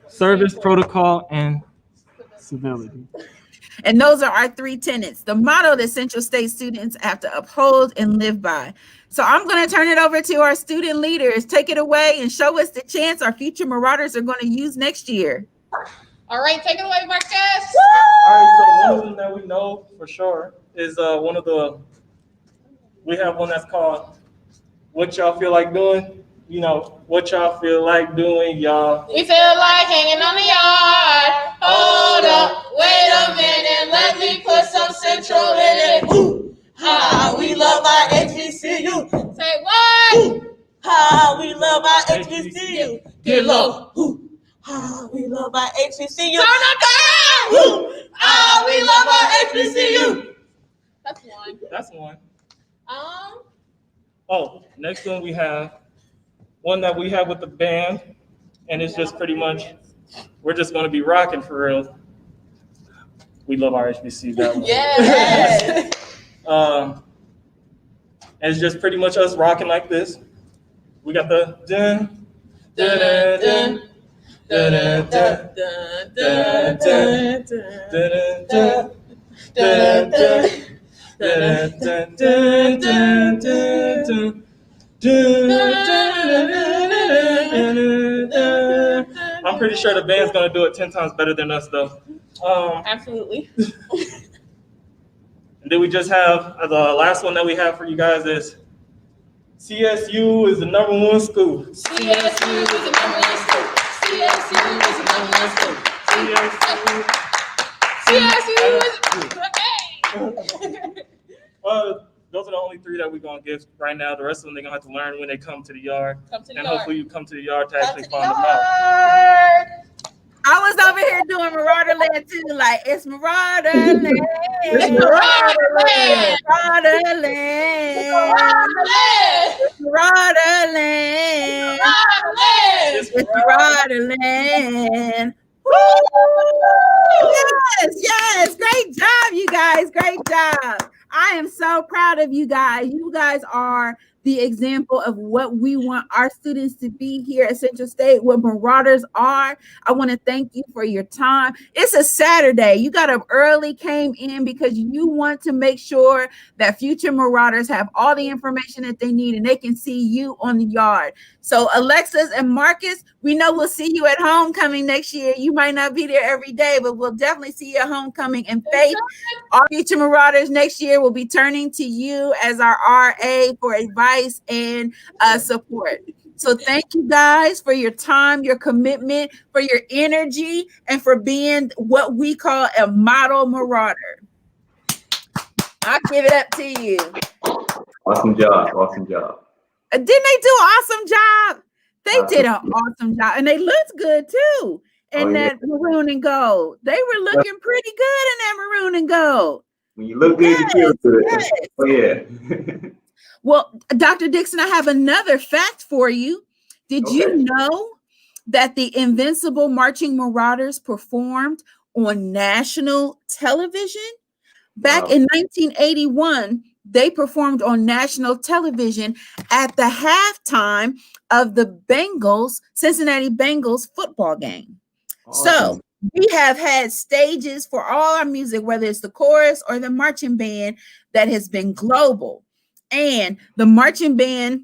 service, protocol, and civility. And those are our 3 tenets, the motto that Central State students have to uphold and live by. So I'm going to turn it over to our student leaders. Take it away and show us the chants our future marauders are going to use next year. All right, take it away, Marcus. All right, so one of them that we know for sure is we have one that's called What Y'all Feel Like Doing. What y'all feel like doing, y'all? We feel like hanging on the yard. Hold up, wait a minute, let me put some Central in it. Ooh, how we love our HBCU. Say what? Ooh, how we love our HBCU. Get low. Ooh, how we love our HBCU. Turn up down. Ooh, how we love our HBCU. That's one. Oh, next one we have one that we have with the band, and it's just pretty much, we're just going to be rocking for real. We love our HBC, that one. Yes. And it's just pretty much us rocking like this. We got the dun, dun, dun, dun, dun, dun, dun, dun, dun, dun, dun. I'm pretty sure the band's gonna do it 10 times better than us, though. Absolutely. And then we just have the last one that we have for you guys is CSU is the #1 school. CSU is the #1 school. CSU is the #1 school. CSU is okay. those are the only 3 that we're gonna give right now. The rest of them they're gonna have to learn when they come to the yard. Hopefully you come to the yard to actually find them out. I was over here doing Marauder Land too, like it's Marauder Land. It's Marauder Land. Marauder Land. It's Marauder Land. It's Marauder Land. Woo! Yes, great job, you guys. Great job. I am so proud of you guys. You guys are the example of what we want our students to be here at Central State, what Marauders are. I want to thank you for your time. It's a Saturday. You got up early, came in because you want to make sure that future Marauders have all the information that they need and they can see you on the yard. So Alexis and Marcus, we know we'll see you at homecoming next year. You might not be there every day, but we'll definitely see you at homecoming. And Faith, our future Marauders next year will be turning to you as our RA for advice and support. So thank you guys for your time, your commitment, for your energy, and for being what we call a model Marauder. I'll give it up to you. Awesome job. Awesome job. Didn't they do an awesome job? They did an awesome job. And they looked good too in that maroon and gold. They were looking pretty good in that maroon and gold. When you look good, you feel good. Yes. Oh, yeah. Well, Dr. Dixon, I have another fact for you. Did you know that the Invincible Marching Marauders performed on national television? Back in 1981, they performed on national television at the halftime of the Cincinnati Bengals football game. Awesome. So we have had stages for all our music, whether it's the chorus or the marching band, that has been global. And the marching band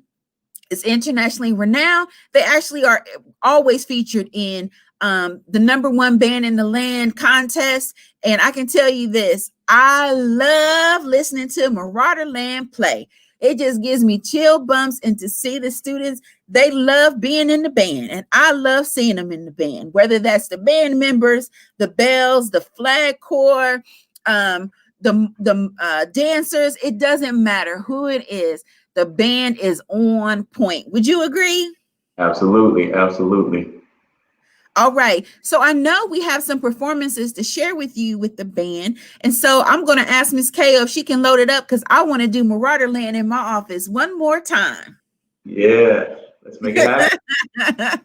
is internationally renowned. They actually are always featured in the #1 band in the land contest. And I can tell you this, I love listening to Marauder Land play. It just gives me chill bumps, and to see the students, they love being in the band, and I love seeing them in the band, whether that's the band members, the bells, the flag corps, the dancers. It doesn't matter who it is. The band is on point. Would you agree? Absolutely. Absolutely. All right. So I know we have some performances to share with you with the band. And so I'm going to ask Ms. Ko if she can load it up, because I want to do Marauder Land in my office one more time. Yeah. Let's make it happen.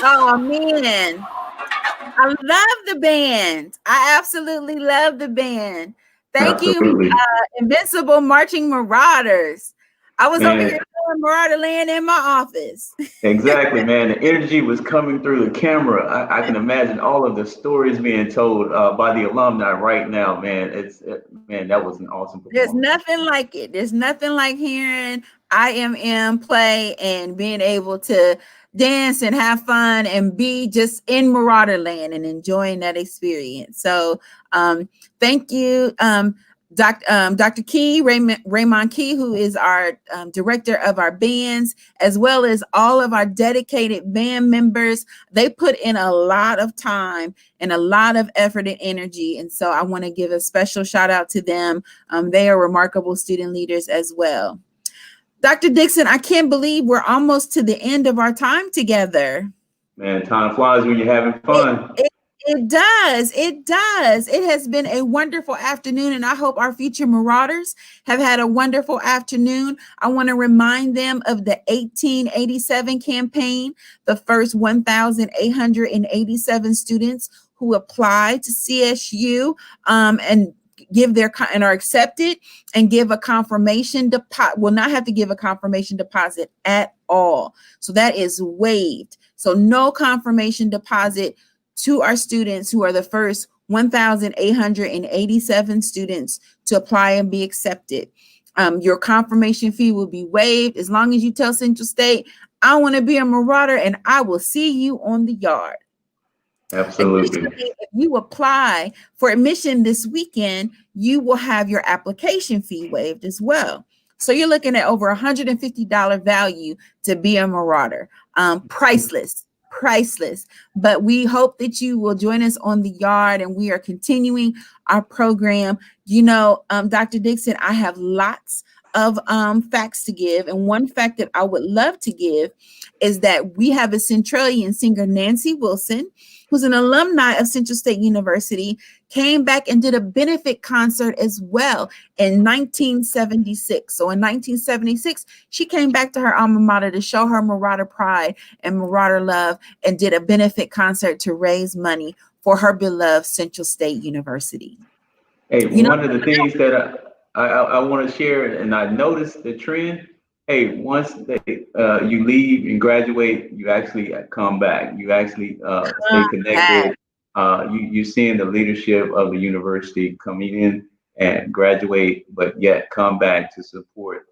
Oh man, I love the band. I absolutely love the band. Thank you, Absolutely. Invincible Marching Marauders. I was over Man, here doing Marauder Land in my office. exactly, man. The energy was coming through the camera. I can imagine all of the stories being told by the alumni right now, man. Man, that was an awesome There's performance. nothing like it. There's nothing like hearing IMM play and being able to dance and have fun and be just in Marauder Land and enjoying that experience. So thank you, Dr. Key, Raymond Key, who is our director of our bands, as well as all of our dedicated band members. They put in a lot of time and a lot of effort and energy. And so I want to give a special shout out to them. They are remarkable student leaders as well. Dr. Dixon, I can't believe we're almost to the end of our time together. Man, time flies when you're having fun. It does. It does. It has been a wonderful afternoon, and I hope our future Marauders have had a wonderful afternoon. I want to remind them of the 1887 campaign, the first 1,887 students who applied to CSU and give their and are accepted and give a confirmation deposit, will not have to give a confirmation deposit at all. So that is waived. So no confirmation deposit to our students who are the first 1,887 students to apply and be accepted. Your confirmation fee will be waived as long as you tell Central State, I want to be a Marauder and I will see you on the yard. Absolutely. Additionally, if you apply for admission this weekend, you will have your application fee waived as well. So you're looking at over $150 value to be a Marauder. Priceless. But we hope that you will join us on the yard, and we are continuing our program. You know, Dr. Dixon, I have lots of facts to give, and one fact that I would love to give is that we have a Centralian singer, Nancy Wilson, who's an alumni of Central State University, came back and did a benefit concert as well in 1976. So in 1976, she came back to her alma mater to show her Marauder pride and Marauder love and did a benefit concert to raise money for her beloved Central State University. Hey, one of the things that I want to share, and I noticed the trend, hey, once you leave and graduate, you actually come back. You actually stay connected. You're seeing the leadership of the university coming in and graduate, but yet come back to support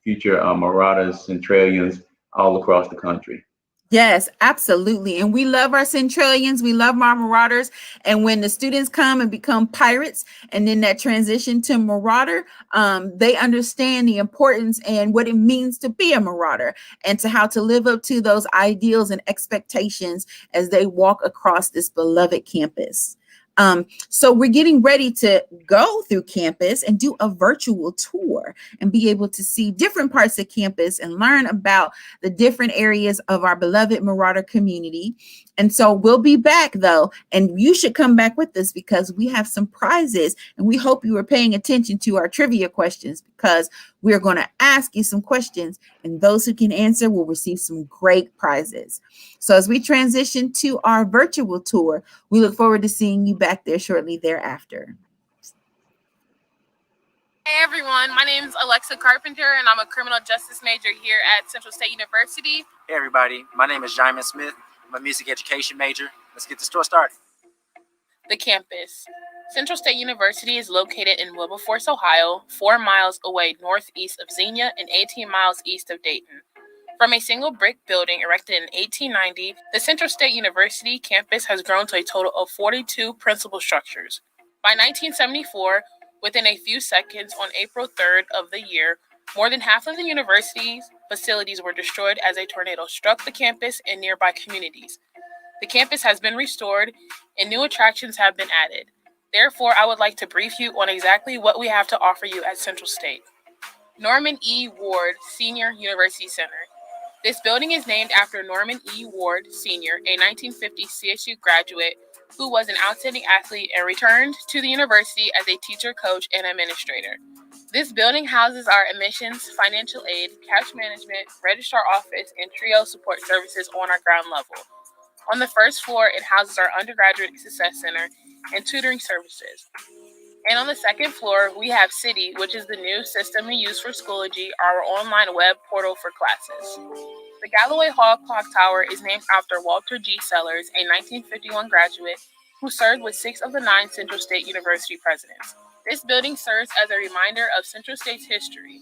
future Marauders, Centralians all across the country. Yes, absolutely. And we love our Centralians. We love our Marauders. And when the students come and become pirates and then that transition to Marauder, they understand the importance and what it means to be a Marauder and to how to live up to those ideals and expectations as they walk across this beloved campus. So we're getting ready to go through campus and do a virtual tour and be able to see different parts of campus and learn about the different areas of our beloved Marauder community. And so we'll be back though, and you should come back with us because we have some prizes and we hope you are paying attention to our trivia questions because we're going to ask you some questions and those who can answer will receive some great prizes. So as we transition to our virtual tour, we look forward to seeing you back there shortly thereafter. Hey everyone, my name is Alexa Carpenter and I'm a criminal justice major here at Central State University. Hey everybody, my name is Jaimin Smith. I'm a music education major. Let's get the tour started. The campus. Central State University is located in Wilberforce, Ohio, 4 miles away northeast of Xenia and 18 miles east of Dayton. From a single brick building erected in 1890, the Central State University campus has grown to a total of 42 principal structures. By 1974, within a few seconds on April 3rd of the year, more than half of the university's facilities were destroyed as a tornado struck the campus and nearby communities. The campus has been restored and new attractions have been added. Therefore, I would like to brief you on exactly what we have to offer you at Central State. Norman E. Ward Senior University Center. This building is named after Norman E. Ward Sr., a 1950 CSU graduate who was an outstanding athlete and returned to the university as a teacher, coach, and administrator. This building houses our admissions, financial aid, cash management, registrar office, and trio support services on our ground level. On the first floor, it houses our undergraduate success center and tutoring services. And on the second floor, we have City, which is the new system we use for Schoology, our online web portal for classes. The Galloway Hall Clock Tower is named after Walter G. Sellers, a 1951 graduate who served with 6 of the 9 Central State University presidents. This building serves as a reminder of Central State's history.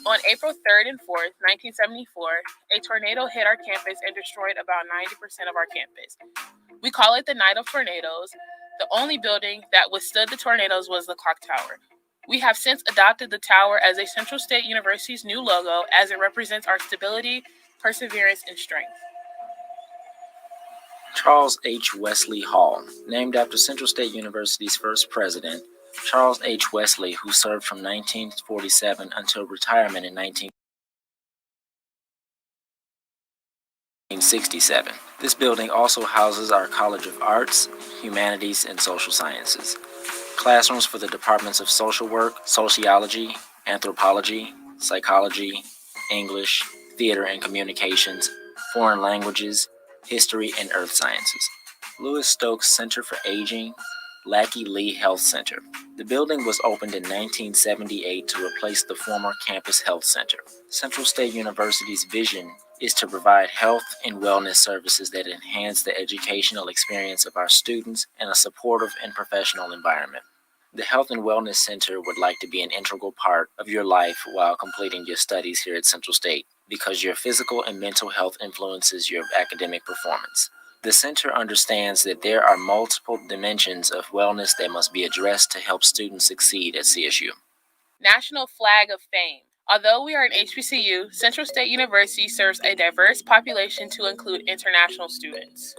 On April 3rd and 4th, 1974, a tornado hit our campus and destroyed about 90% of our campus. We call it the Night of Tornadoes. The only building that withstood the tornadoes was the clock tower. We have since adopted the tower as a Central State University's new logo as it represents our stability, perseverance, and strength. Charles H. Wesley Hall, named after Central State University's first president, Charles H. Wesley, who served from 1947 until retirement in 1967. This building also houses our College of Arts, Humanities, and Social Sciences. Classrooms for the departments of social work, sociology, anthropology, psychology, English, theater and communications, foreign languages, history, and earth sciences. Louis Stokes Center for Aging, Lackey Lee Health Center. The building was opened in 1978 to replace the former Campus Health Center. Central State University's vision is to provide health and wellness services that enhance the educational experience of our students in a supportive and professional environment. The Health and Wellness Center would like to be an integral part of your life while completing your studies here at Central State because your physical and mental health influences your academic performance. The center understands that there are multiple dimensions of wellness that must be addressed to help students succeed at CSU. National Flag of Fame. Although we are an HBCU, Central State University serves a diverse population to include international students.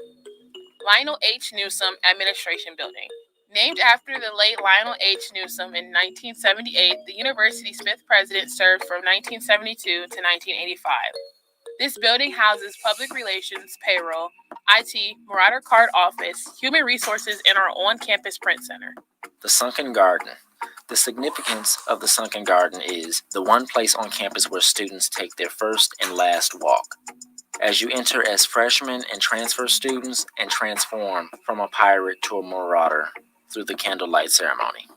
Lionel H. Newsom Administration Building. Named after the late Lionel H. Newsom in 1978, the university's 5th president served from 1972 to 1985. This building houses public relations, payroll, IT, Marauder Card Office, human resources, and our on-campus print center. The Sunken Garden. The significance of the Sunken Garden is the one place on campus where students take their first and last walk. As you enter as freshmen and transfer students and transform from a pirate to a marauder through the candlelight ceremony.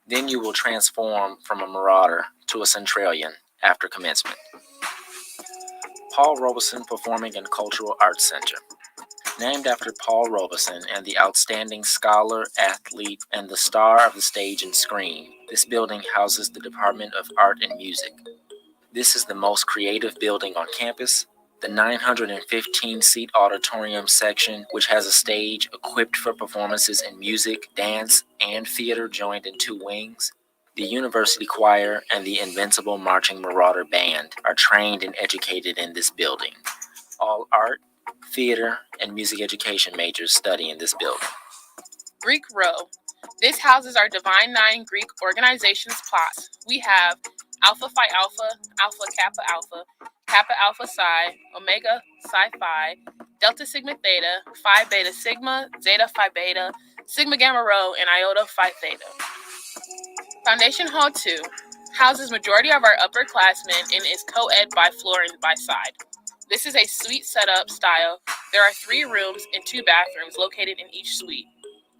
Then you will transform from a marauder to a centralian after commencement. Paul Robeson Performing and Cultural Arts Center. Named after Paul Robeson and the outstanding scholar, athlete, and the star of the stage and screen, this building houses the Department of Art and Music. This is the most creative building on campus. The 915-seat auditorium section, which has a stage equipped for performances in music, dance, and theater joined in two wings. The University Choir and the Invincible Marching Marauder Band are trained and educated in this building. All art, theater, and music education majors study in this building. Greek Row. This houses our Divine Nine Greek organizations plots. We have Alpha Phi Alpha, Alpha Kappa Alpha, Kappa Alpha Psi, Omega Psi Phi, Delta Sigma Theta, Phi Beta Sigma, Zeta Phi Beta, Sigma Gamma Rho, and Iota Phi Theta. Foundation Hall 2 houses majority of our upperclassmen and is co-ed by floor and by side. This is a suite setup style. There are 3 rooms and 2 bathrooms located in each suite.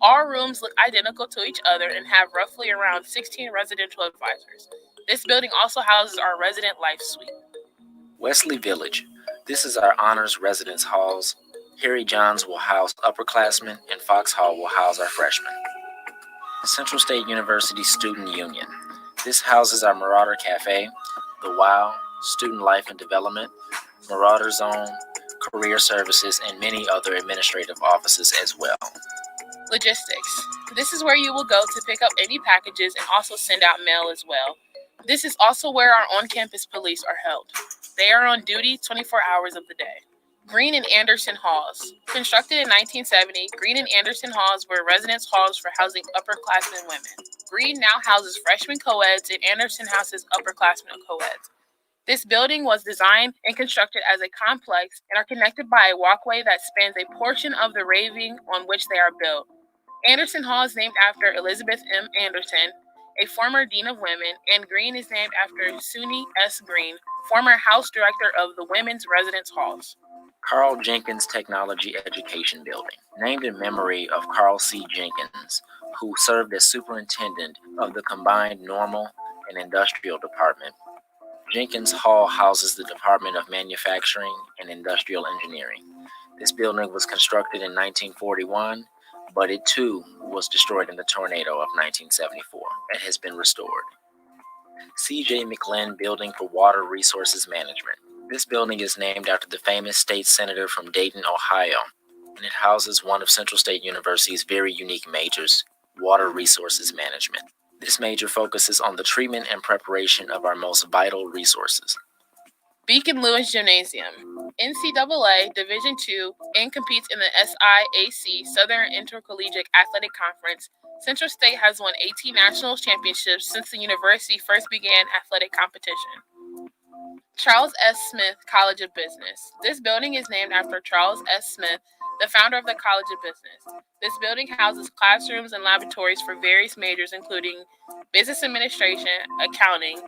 All rooms look identical to each other and have roughly around 16 residential advisors. This building also houses our resident life suite. Wesley Village. This is our honors residence halls. Harry Johns will house upperclassmen and Fox Hall will house our freshmen. Central State University Student Union. This houses our Marauder Cafe, the WOW, Student Life and Development, Marauder Zone, Career Services, and many other administrative offices as well. Logistics. This is where you will go to pick up any packages and also send out mail as well. This is also where our on-campus police are held. They are on duty 24 hours of the day. Green and Anderson Halls. Constructed in 1970, Green and Anderson Halls were residence halls for housing upperclassmen women. Green now houses freshman co-eds and Anderson houses upperclassmen co-eds. This building was designed and constructed as a complex and are connected by a walkway that spans a portion of the ravine on which they are built. Anderson Hall is named after Elizabeth M. Anderson, a former dean of women, and Green is named after Suni S. Green, former house director of the Women's Residence Halls. Carl Jenkins Technology Education Building, named in memory of Carl C. Jenkins, who served as superintendent of the combined normal and industrial department. Jenkins Hall houses the Department of Manufacturing and Industrial Engineering. This building was constructed in 1941, but it too was destroyed in the tornado of 1974 and has been restored. C.J. McLennan Building for Water Resources Management. This building is named after the famous state senator from Dayton, Ohio, and it houses one of Central State University's very unique majors, Water Resources Management. This major focuses on the treatment and preparation of our most vital resources. Beacon Lewis Gymnasium. NCAA Division II and competes in the SIAC Southern Intercollegiate Athletic Conference. Central State has won 18 national championships since the university first began athletic competition. Charles S. Smith College of Business. This building is named after Charles S. Smith, the founder of the College of Business. This building houses classrooms and laboratories for various majors including business administration, accounting,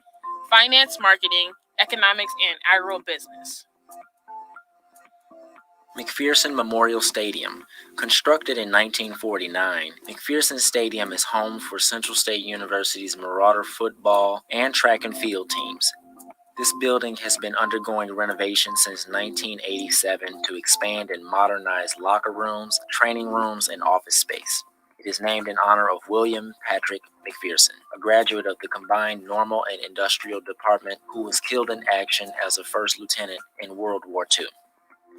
finance, marketing, economics, and agribusiness. McPherson Memorial Stadium. Constructed in 1949, McPherson Stadium is home for Central State University's Marauder football and track and field teams. This building has been undergoing renovation since 1987 to expand and modernize locker rooms, training rooms, and office space. It is named in honor of William Patrick McPherson, a graduate of the combined normal and industrial department who was killed in action as a first lieutenant in World War II.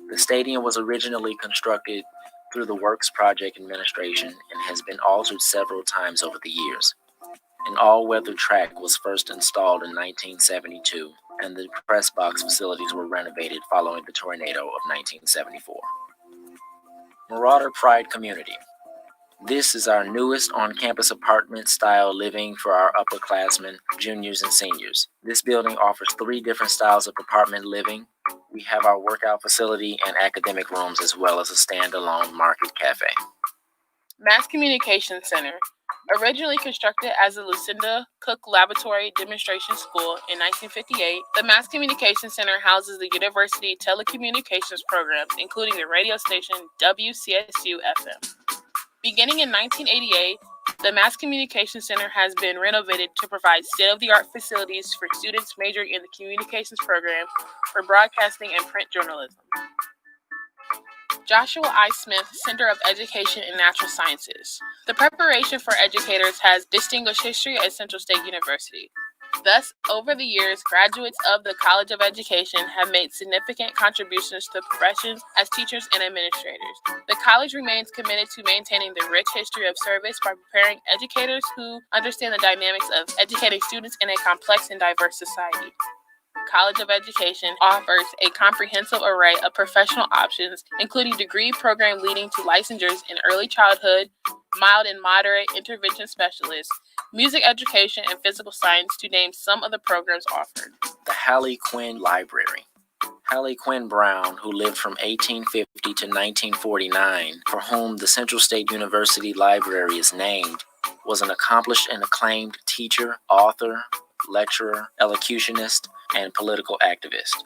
The stadium was originally constructed through the Works Project Administration and has been altered several times over the years. An all-weather track was first installed in 1972, and the press box facilities were renovated following the tornado of 1974. Marauder Pride Community. This is our newest on-campus apartment-style living for our upperclassmen, juniors, and seniors. This building offers 3 different styles of apartment living. We have our workout facility and academic rooms, as well as a standalone market cafe. Mass Communication Center. Originally constructed as the Lucinda Cook Laboratory Demonstration School in 1958, the Mass Communication Center houses the university telecommunications programs, including the radio station WCSU-FM. Beginning in 1988, The Mass Communication Center has been renovated to provide state-of-the-art facilities for students majoring in the communications program for broadcasting and print journalism. Joshua I. Smith Center of Education and Natural Sciences. The preparation for educators has distinguished history at Central State University. Thus, over the years, graduates of the College of Education have made significant contributions to the professions as teachers and administrators. The college remains committed to maintaining the rich history of service by preparing educators who understand the dynamics of educating students in a complex and diverse society. College of Education offers a comprehensive array of professional options, including degree program leading to licensures in early childhood, mild and moderate intervention specialists, music education, and physical science, to name some of the programs offered. The Hallie Quinn Library. Hallie Quinn Brown, who lived from 1850 to 1949, for whom the Central State University Library is named, was an accomplished and acclaimed teacher, author, lecturer, elocutionist, and political activist.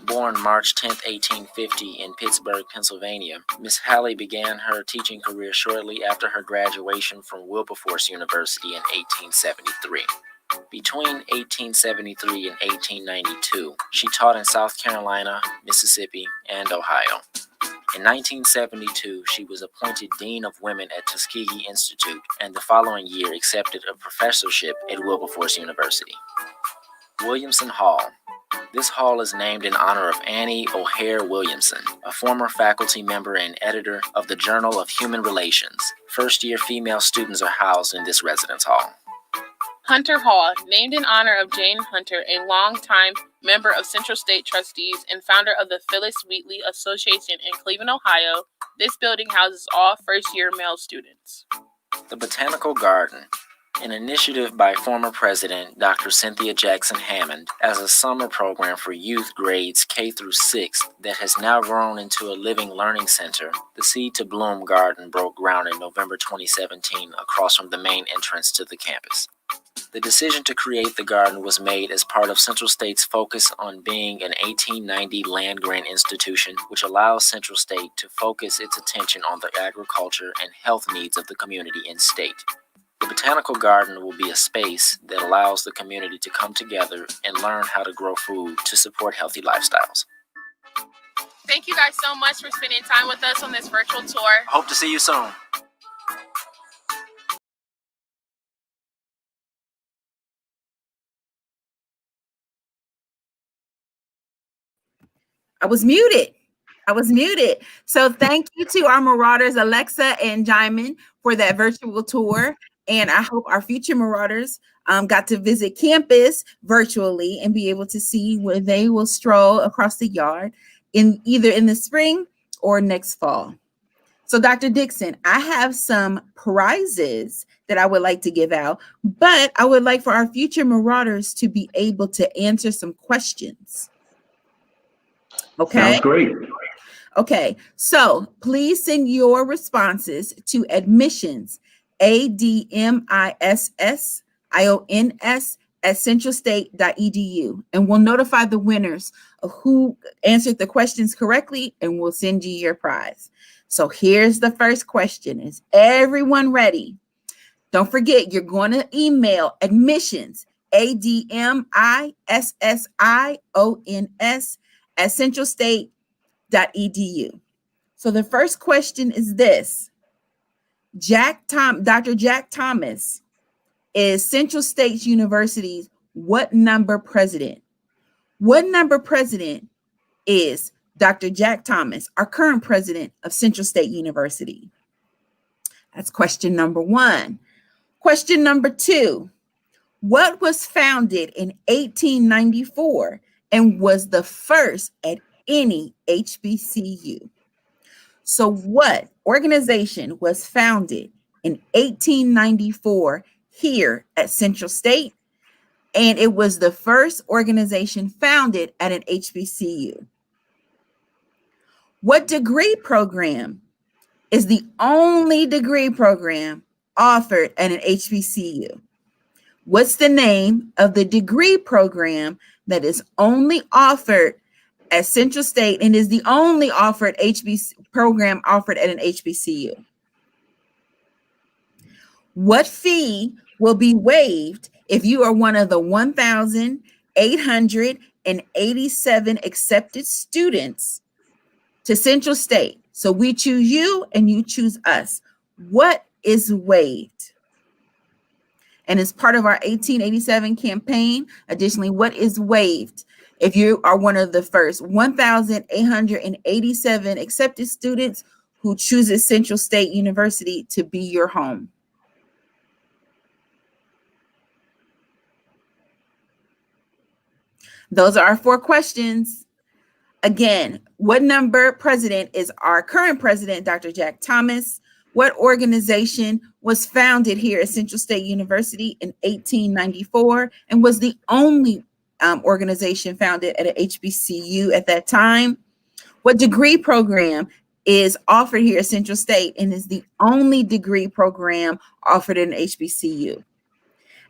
Born March 10, 1850 in Pittsburgh, Pennsylvania, Miss Hallie began her teaching career shortly after her graduation from Wilberforce University in 1873. Between 1873 and 1892, she taught in South Carolina, Mississippi, and Ohio. In 1972, she was appointed Dean of Women at Tuskegee Institute, and the following year accepted a professorship at Wilberforce University. Williamson Hall. This hall is named in honor of Annie O'Hare Williamson, a former faculty member and editor of the Journal of Human Relations. First-year female students are housed in this residence hall. Hunter Hall, named in honor of Jane Hunter, a longtime member of Central State Trustees and founder of the Phyllis Wheatley Association in Cleveland, Ohio. This building houses all first-year male students. The Botanical Garden. An initiative by former President Dr. Cynthia Jackson Hammond as a summer program for youth grades K through 6 that has now grown into a living learning center, the Seed to Bloom Garden broke ground in November 2017 across from the main entrance to the campus. The decision to create the garden was made as part of Central State's focus on being an 1890 land-grant institution, which allows Central State to focus its attention on the agriculture and health needs of the community and state. The Botanical Garden will be a space that allows the community to come together and learn how to grow food to support healthy lifestyles. Thank you guys so much for spending time with us on this virtual tour. Hope to see you soon. I was muted. So thank you to our Marauders, Alexa and Jaimin, for that virtual tour. And I hope our future Marauders got to visit campus virtually and be able to see where they will stroll across the yard in either in the spring or next fall. So Dr. Dixon, I have some prizes that I would like to give out, but I would like for our future Marauders to be able to answer some questions. Okay. Sounds great. Okay, so please send your responses to admissions, admissions@centralstate.edu, and we'll notify the winners of who answered the questions correctly, and we'll send you your prize. So here's the first question. Is everyone ready? Don't forget, you're going to email admissions, admissions@centralstate.edu. So the first question is this. Dr. Jack Thomas is Central State University's what number president? What number president is Dr. Jack Thomas, our current president of Central State University? That's question number one. Question number two. What was founded in 1894 and was the first at any HBCU? So what organization was founded in 1894 here at Central State, and it was the first organization founded at an HBCU? What degree program is the only degree program offered at an HBCU? What's the name of the degree program that is only offered at Central State and is the only offered program offered at an HBCU? What fee will be waived if you are one of the 1,887 accepted students to Central State? So we choose you and you choose us. What is waived? And as part of our 1887 campaign, additionally, what is waived if you are one of the first 1,887 accepted students who chooses Central State University to be your home? Those are our 4 questions. Again, what number president is our current president, Dr. Jack Thomas? What organization was founded here at Central State University in 1894 and was the only organization founded at a HBCU at that time? What degree program is offered here at Central State and is the only degree program offered in HBCU?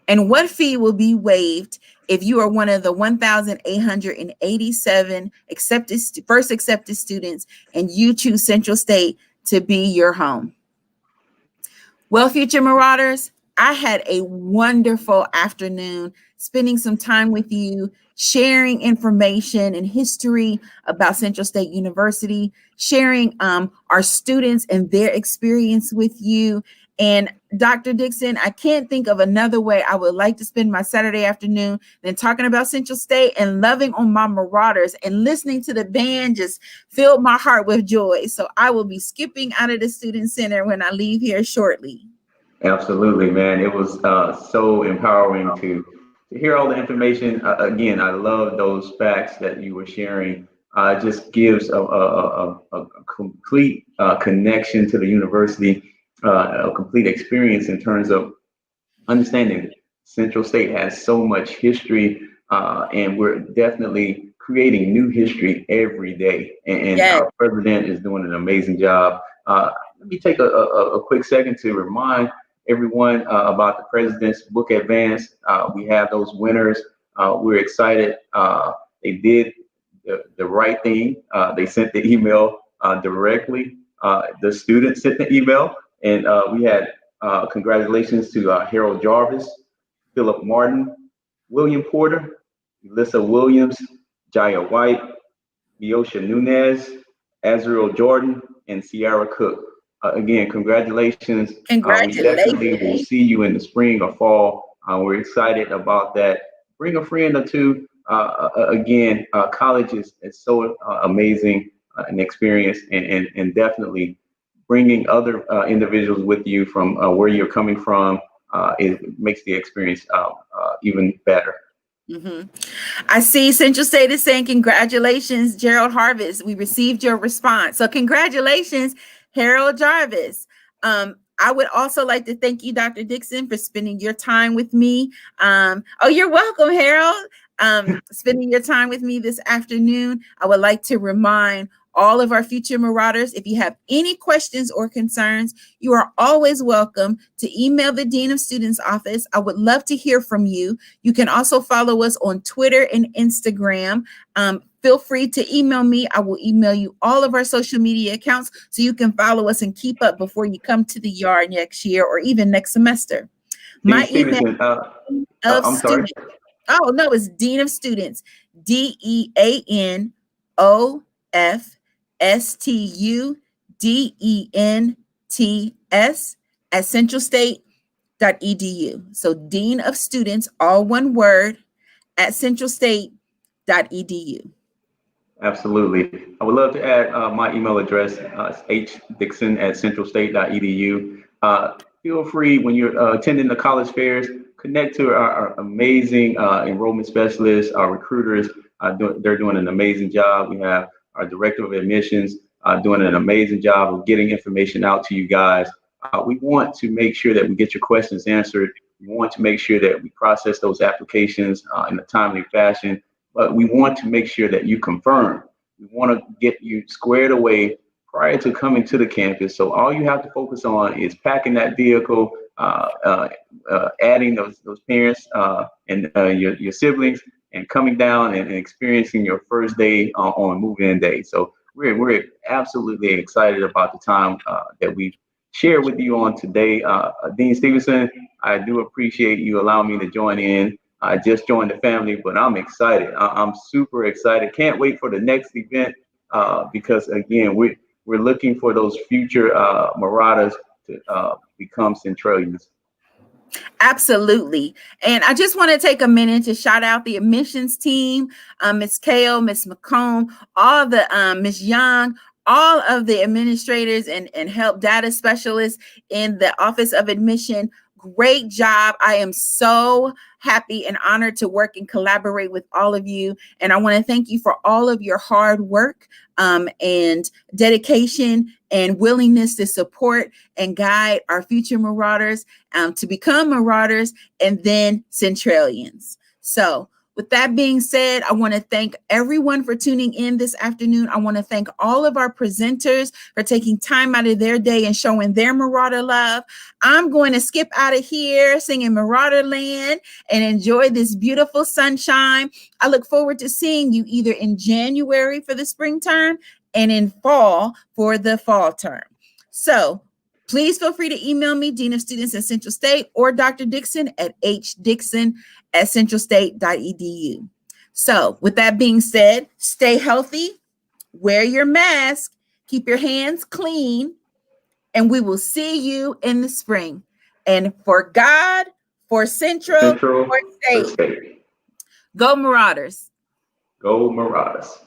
And what fee will be waived if you are one of the 1,887 first accepted students and you choose Central State to be your home? Well, Future Marauders, I had a wonderful afternoon spending some time with you, sharing information and history about Central State University, sharing our students and their experience with you. And Dr. Dixon, I can't think of another way I would like to spend my Saturday afternoon than talking about Central State and loving on my Marauders, and listening to the band just filled my heart with joy. So I will be skipping out of the Student Center when I leave here shortly. Absolutely, man. It was so empowering to hear all the information. Again, I love those facts that you were sharing. It just gives a complete connection to the university, a complete experience in terms of understanding Central State has so much history, and we're definitely creating new history every day. And Yes. Our president is doing an amazing job. Let me take a quick second to remind everyone about the President's Book Advance. We have those winners. We're excited. They did the right thing. They sent the email directly. The students sent the email, and we had congratulations to Harold Jarvis, Philip Martin, William Porter, Alyssa Williams, Jaya White, Miosha Nunez, Azriel Jordan, and Sierra Cook. Again, congratulations. We definitely will see you in the spring or fall. We're excited about that. Bring a friend or two. Again, college is so amazing an experience, and definitely bringing other individuals with you from where you're coming from, it makes the experience even better. Mm-hmm. I see Central State is saying congratulations, Gerald Harvest. We received your response. So congratulations, Harold Jarvis. I would also like to thank you, Dr. Dixon, for spending your time with me. You're welcome, Harold. Spending your time with me this afternoon. I would like to remind all of our future Marauders, if you have any questions or concerns, you are always welcome to email the Dean of Students office. I would love to hear from you. You can also follow us on Twitter and Instagram. Feel free to email me. I will email you all of our social media accounts so you can follow us and keep up before you come to the yard next year or even next semester. My email I'm sorry. Oh, no, it's Dean of Students, DeanofStudents at centralstate.edu. So Dean of Students, all one word, at centralstate.edu. Absolutely. I would love to add my email address, hdixon@centralstate.edu. Feel free when you're attending the college fairs, connect to our amazing enrollment specialists, our recruiters. They're doing an amazing job. We have our director of admissions doing an amazing job of getting information out to you guys. We want to make sure that we get your questions answered. We want to make sure that we process those applications in a timely fashion, but we want to make sure that you confirm. We want to get you squared away prior to coming to the campus. So all you have to focus on is packing that vehicle, adding those parents and your siblings, and coming down and experiencing your first day on move-in day. So we're absolutely excited about the time that we've share with you on today. Dean Stevenson, I do appreciate you allowing me to join in. I just joined the family, but I'm excited. I'm super excited. Can't wait for the next event because again, we're looking for those future Marauders to become Centralians. Absolutely. And I just want to take a minute to shout out the admissions team, Ms. Kale, Ms. McComb, all the Ms. Young, all of the administrators and help data specialists in the Office of Admission. Great job. I am so happy and honored to work and collaborate with all of you. And I want to thank you for all of your hard work and dedication and willingness to support and guide our future Marauders to become Marauders and then Centralians. So with that being said, I want to thank everyone for tuning in this afternoon. I want to thank all of our presenters for taking time out of their day and showing their Marauder love. I'm going to skip out of here singing Marauder Land and enjoy this beautiful sunshine. I look forward to seeing you either in January for the spring term and in fall for the fall term. So please feel free to email me, Dean of Students at Central State, or Dr. Dixon at hdixon@centralstate.edu. So with that being said, stay healthy, wear your mask, keep your hands clean, and we will see you in the spring. And for God, for Central, for State, go Marauders. Go Marauders.